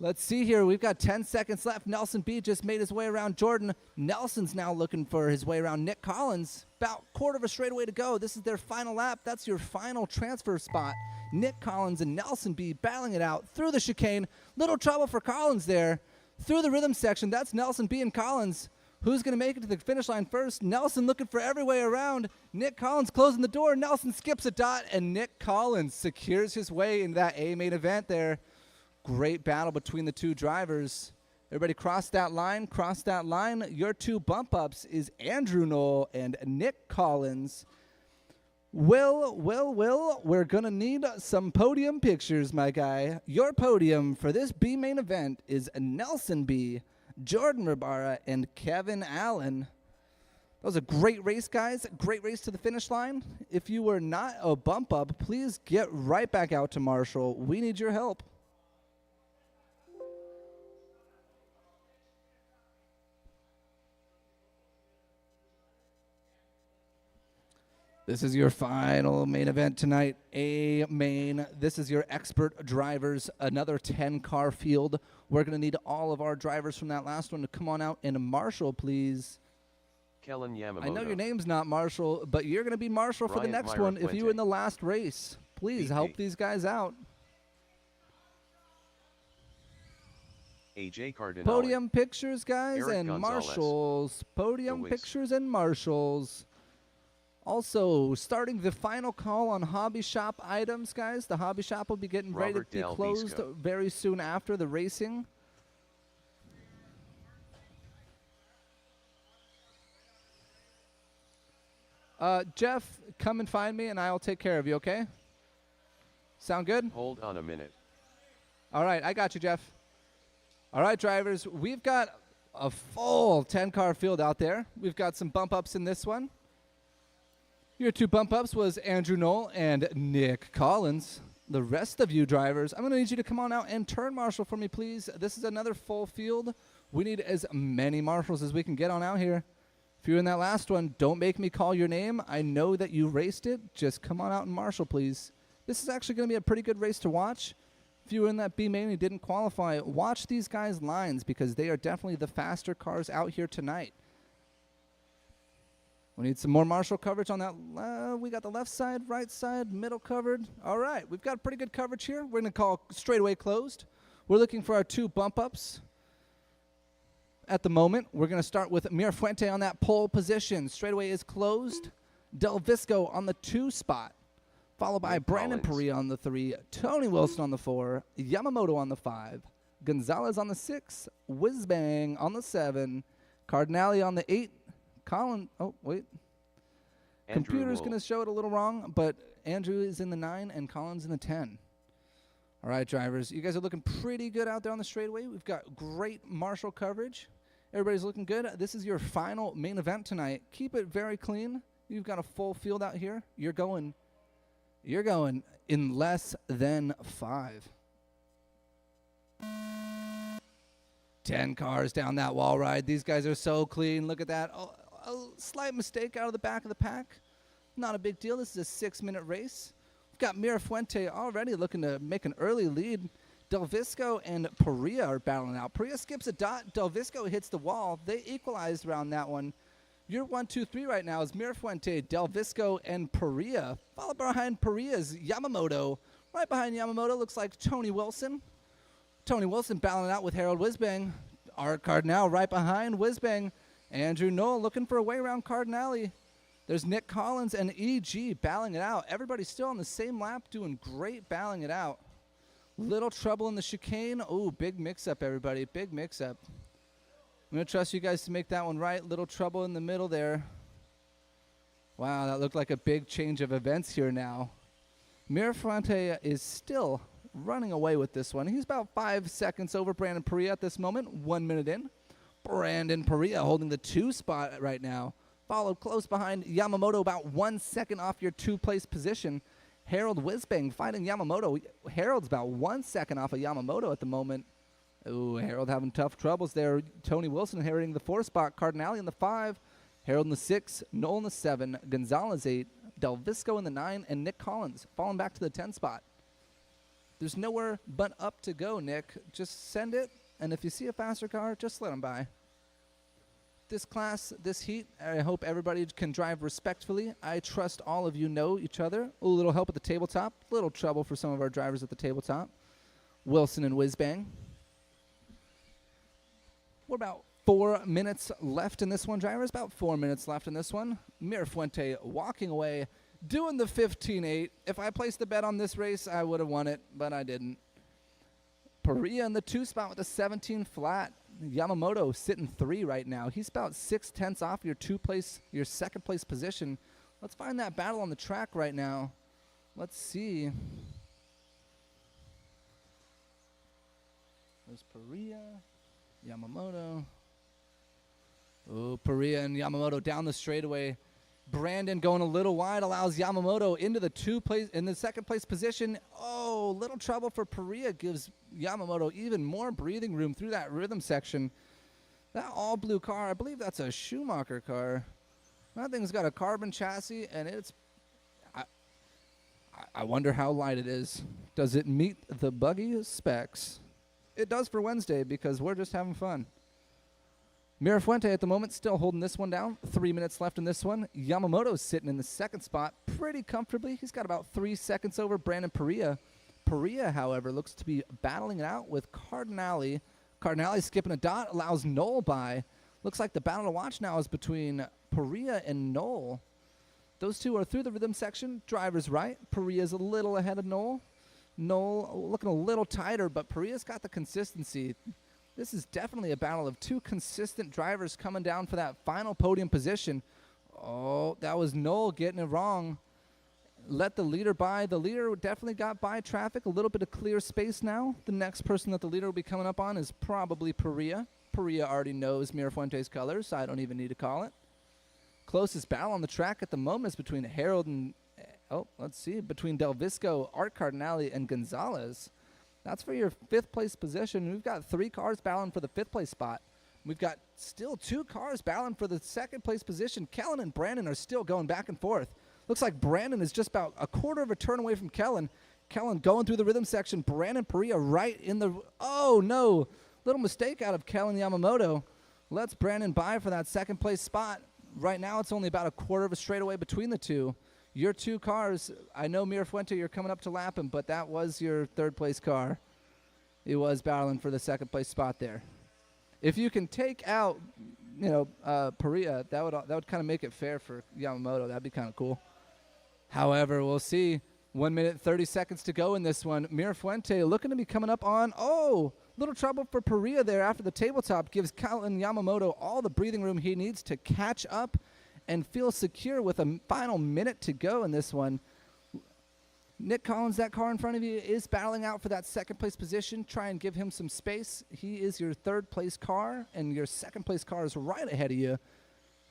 Let's see here. We've got 10 seconds left. Nelson B just made his way around Jordan. Nelson's now looking for his way around Nick Collins. About quarter of a straightaway to go. This is their final lap. That's your final transfer spot. Nick Collins and Nelson B battling it out through the chicane. Little trouble for Collins there. Through the rhythm section, that's Nelson B and Collins. Who's going to make it to the finish line first? Nelson looking for every way around. Nick Collins closing the door. Nelson skips a dot, and Nick Collins secures his way in that A main event there. Great battle between the two drivers. Everybody cross that line, cross that line. Your 2 bump ups is Andrew Knoll and Nick Collins. Will, we're going to need some podium pictures, my guy. Your podium for this B main event is Nelson B, Jordan Rabara, and Kevin Allen. That was a great race, guys. Great race to the finish line. If you were not a bump up, please get right back out to Marshall. We need your help. This is your final main event tonight, A main. This is your expert drivers, another 10-car field. We're going to need all of our drivers from that last one to come on out. And Marshall, please. Kellen Yamamoto. I know your name's not Marshall, but you're going to be Marshall for the Bryant next Myra one if you Fuente. win the last race. Please BP. help these guys out. AJ Cardinale. Podium pictures, guys, Eric and Gonzalez. marshals. Podium Luis. pictures and marshals. Also, starting the final call on hobby shop items, guys. The hobby shop will be getting ready to Robert be Del closed Visco. very soon after the racing. Jeff, come and find me, and I'll take care of you, okay? Sound good? Hold on a minute. All right, I got you, Jeff. All right, drivers, we've got a full 10-car field out there. We've got some bump-ups in this one. Your 2 bump-ups was Andrew Knoll and Nick Collins. The rest of you drivers, I'm going to need you to come on out and turn marshal for me, please. This is another full field. We need as many marshals as we can get on out here. If you're in that last one, don't make me call your name. I know that you raced it. Just come on out and marshal, please. This is actually going to be a pretty good race to watch. If you were in that B main and you didn't qualify, watch these guys' lines because they are definitely the faster cars out here tonight. We need some more marshal coverage on that. We got the left side, right side, middle covered. All right, we've got pretty good coverage here. We're going to call straightaway closed. We're looking for our 2 bump-ups. At the moment, we're going to start with Mirafuente on that pole position. Straightaway is closed. Del Visco on the 2 spot, followed by Nick Brandon Collins. Perea on the 3, Tony Wilson on the 4, Yamamoto on the 5, Gonzalez on the 6, Whizbang on the 7, Cardinale on the 8, Colin. Oh, wait. Andrew Computer's Wool. going to show it a little wrong, but Andrew is in the 9 and Collins in the 10. All right, drivers, you guys are looking pretty good out there on the straightaway. We've got great marshal coverage. Everybody's looking good. This is your final main event tonight. Keep it very clean. You've got a full field out here. You're going in less than 5. 10 cars down that wall ride. These guys are so clean. Look at that. Oh, a slight mistake out of the back of the pack. Not a big deal. This is a 6-minute race. We've got Mirafuente already looking to make an early lead. Del Visco and Perea are battling out. Perea skips a dot. Del Visco hits the wall. They equalized around that one. Your 1, 2, 3 right now is Mirafuente, Del Visco, and Perea. Followed behind Perea's Yamamoto. Right behind Yamamoto looks like Tony Wilson. Tony Wilson battling out with Harold Whizbang. Art Cardinale right behind Whizbang. Andrew Knoll looking for a way around Cardinale. There's Nick Collins and EG battling it out. Everybody's still on the same lap doing great battling it out. Little trouble in the chicane. Oh, big mix-up, everybody. Big mix-up. I'm going to trust you guys to make that one right. Little trouble in the middle there. Wow, that looked like a big change of events here now. Mirafuente is still running away with this one. He's about 5 seconds over Brandon Perea at this moment. 1 minute in. Brandon Perea holding the 2 spot right now. Followed close behind Yamamoto, about 1 second off your 2-place position. Harold Whizbang fighting Yamamoto. Harold's about 1 second off of Yamamoto at the moment. Ooh, Harold having tough troubles there. Tony Wilson inheriting the 4 spot. Cardinale in the 5. Harold in the 6. Knoll in the 7. Gonzalez 8. Del Visco in the 9. And Nick Collins falling back to the 10 spot. There's nowhere but up to go, Nick. Just send it. And if you see a faster car, just let them by. This class, this heat, I hope everybody can drive respectfully. I trust all of you know each other. A little help at the tabletop. Little trouble for some of our drivers at the tabletop. Wilson and Whizbang. We're about 4 minutes left in this one, drivers. About 4 minutes left in this one. Mirafuente walking away, doing the 15-8. If I placed the bet on this race, I would have won it, but I didn't. Perea in the 2 spot with a 17 flat. Yamamoto sitting 3 right now. He's about 6/10 off your 2nd place position. Let's find that battle on the track right now. Let's see. There's Perea, Yamamoto. Oh, Perea and Yamamoto down the straightaway. Brandon going a little wide allows Yamamoto into the 2nd place position. Oh, little trouble for Perea, gives Yamamoto even more breathing room through that rhythm section. That all blue car, I believe that's a Schumacher car. That thing's got a carbon chassis, and it's, I wonder how light it is. Does it meet the buggy specs? It does for Wednesday because we're just having fun. Mirafuente at the moment still holding this one down. 3 minutes left in this one. Yamamoto's sitting in the 2nd spot pretty comfortably. He's got about 3 seconds over Brandon Perea. Perea, however, looks to be battling it out with Cardinale. Cardinale skipping a dot, allows Knoll by. Looks like the battle to watch now is between Perea and Knoll. Those two are through the rhythm section. Driver's right. Paria's a little ahead of Noel. Noel looking a little tighter, but Paria's got the consistency. This is definitely a battle of two consistent drivers coming down for that final podium position. Oh, that was Noel getting it wrong. Let the leader by. The leader definitely got by traffic. A little bit of clear space now. The next person that the leader will be coming up on is probably Paria. Paria already knows Mirafuente's colors, so I don't even need to call it. Closest battle on the track at the moment is between Harold and, between Del Visco, Art Cardinale, and Gonzalez. That's for your 5th place position. We've got 3 cars battling for the 5th place spot. We've got still 2 cars battling for the 2nd place position. Kellen and Brandon are still going back and forth. Looks like Brandon is just about a quarter of a turn away from Kellen. Kellen going through the rhythm section. Brandon Paria right in the... Oh, no. Little mistake out of Kellen Yamamoto. Lets Brandon by for that 2nd place spot. Right now, it's only about a quarter of a straightaway between the two. Your 2 cars, I know Mirafuente, you're coming up to lap him, but that was your 3rd place car. It was battling for the 2nd place spot there. If you can take out, Paria, that would kind of make it fair for Yamamoto. That'd be kind of cool. However, we'll see. 1 minute, 30 seconds to go in this one. Mirafuente looking to be coming up on, little trouble for Paria there after the tabletop. Gives Kellen Yamamoto all the breathing room he needs to catch up and feel secure with a final minute to go in this one. Nick Collins, that car in front of you, is battling out for that 2nd place position. Try and give him some space. He is your 3rd place car, and your 2nd place car is right ahead of you.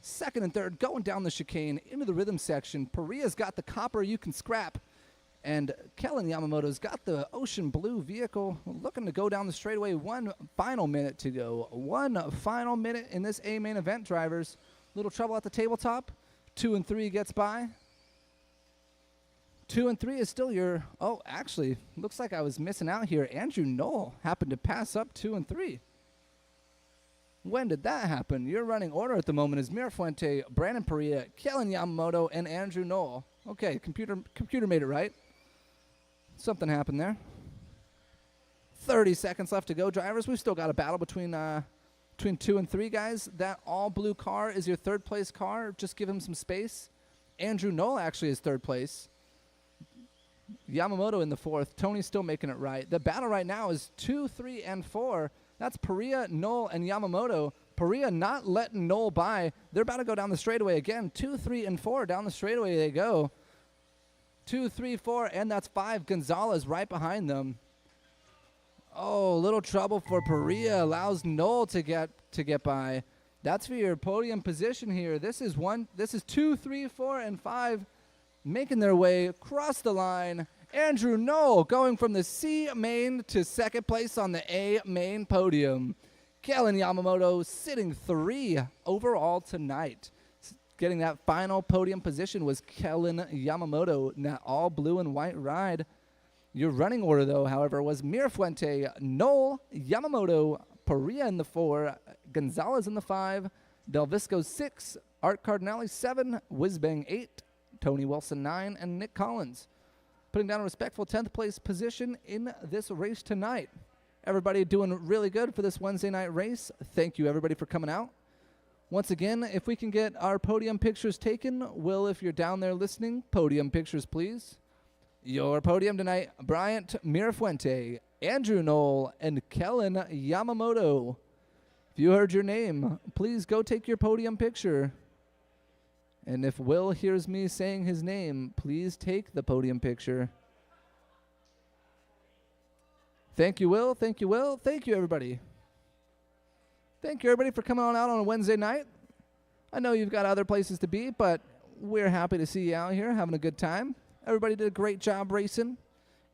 2nd and 3rd going down the chicane into the rhythm section. Paria's got the copper you can scrap. And Kellen Yamamoto's got the ocean blue vehicle looking to go down the straightaway. 1 final minute to go. 1 final minute in this A main event, drivers. Little trouble at the tabletop. 2 and 3 gets by. 2 and 3 is still your... Oh, actually, looks like I was missing out here. Andrew Knoll happened to pass up 2 and 3. When did that happen? Your running order at the moment is Mirafuente, Brandon Paria, Kellen Yamamoto, and Andrew Knoll. Okay, computer made it right. Something happened there. 30 seconds left to go, drivers. We've still got a battle between 2 and 3 guys. That all blue car is your 3rd place car. Just give him some space. Andrew Knoll actually is 3rd place. Yamamoto in the 4th. Tony's still making it right. The battle right now is 2, 3, and 4. That's Paria, Knoll, and Yamamoto. Paria not letting Knoll by. They're about to go down the straightaway again. 2, 3, and 4 down the straightaway they go. 2, 3, 4, and that's 5. Gonzalez right behind them. Oh, little trouble for Paria. Allows Knoll to get by. That's for your podium position here. This is 2, 3, 4, and 5 making their way across the line. Andrew Knoll going from the C main to 2nd place on the A main podium. Kellen Yamamoto sitting 3 overall tonight. Getting that final podium position was Kellen Yamamoto in that all blue and white ride. Your running order, though, however, was Mirafuente, Knoll, Yamamoto, Paria in the 4, Gonzalez in the 5, Del Visco 6, Art Cardinale 7, Whizbang 8, Tony Wilson 9, and Nick Collins. Putting down a respectful 10th place position in this race tonight. Everybody doing really good for this Wednesday night race. Thank you, everybody, for coming out. Once again, if we can get our podium pictures taken, Will, if you're down there listening, podium pictures, please. Your podium tonight, Bryant Mirafuente, Andrew Knoll, and Kellen Yamamoto. If you heard your name, please go take your podium picture. And if Will hears me saying his name, please take the podium picture. Thank you, Will. Thank you, Will. Thank you, everybody. Thank you, everybody, for coming on out on a Wednesday night. I know you've got other places to be, but we're happy to see you out here having a good time. Everybody did a great job racing.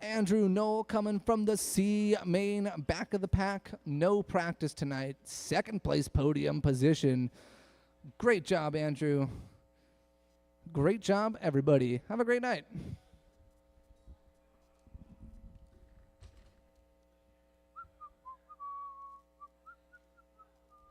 Andrew Knoll coming from the C main back of the pack. No practice tonight. 2nd place podium position. Great job, Andrew. Great job, everybody. Have a great night.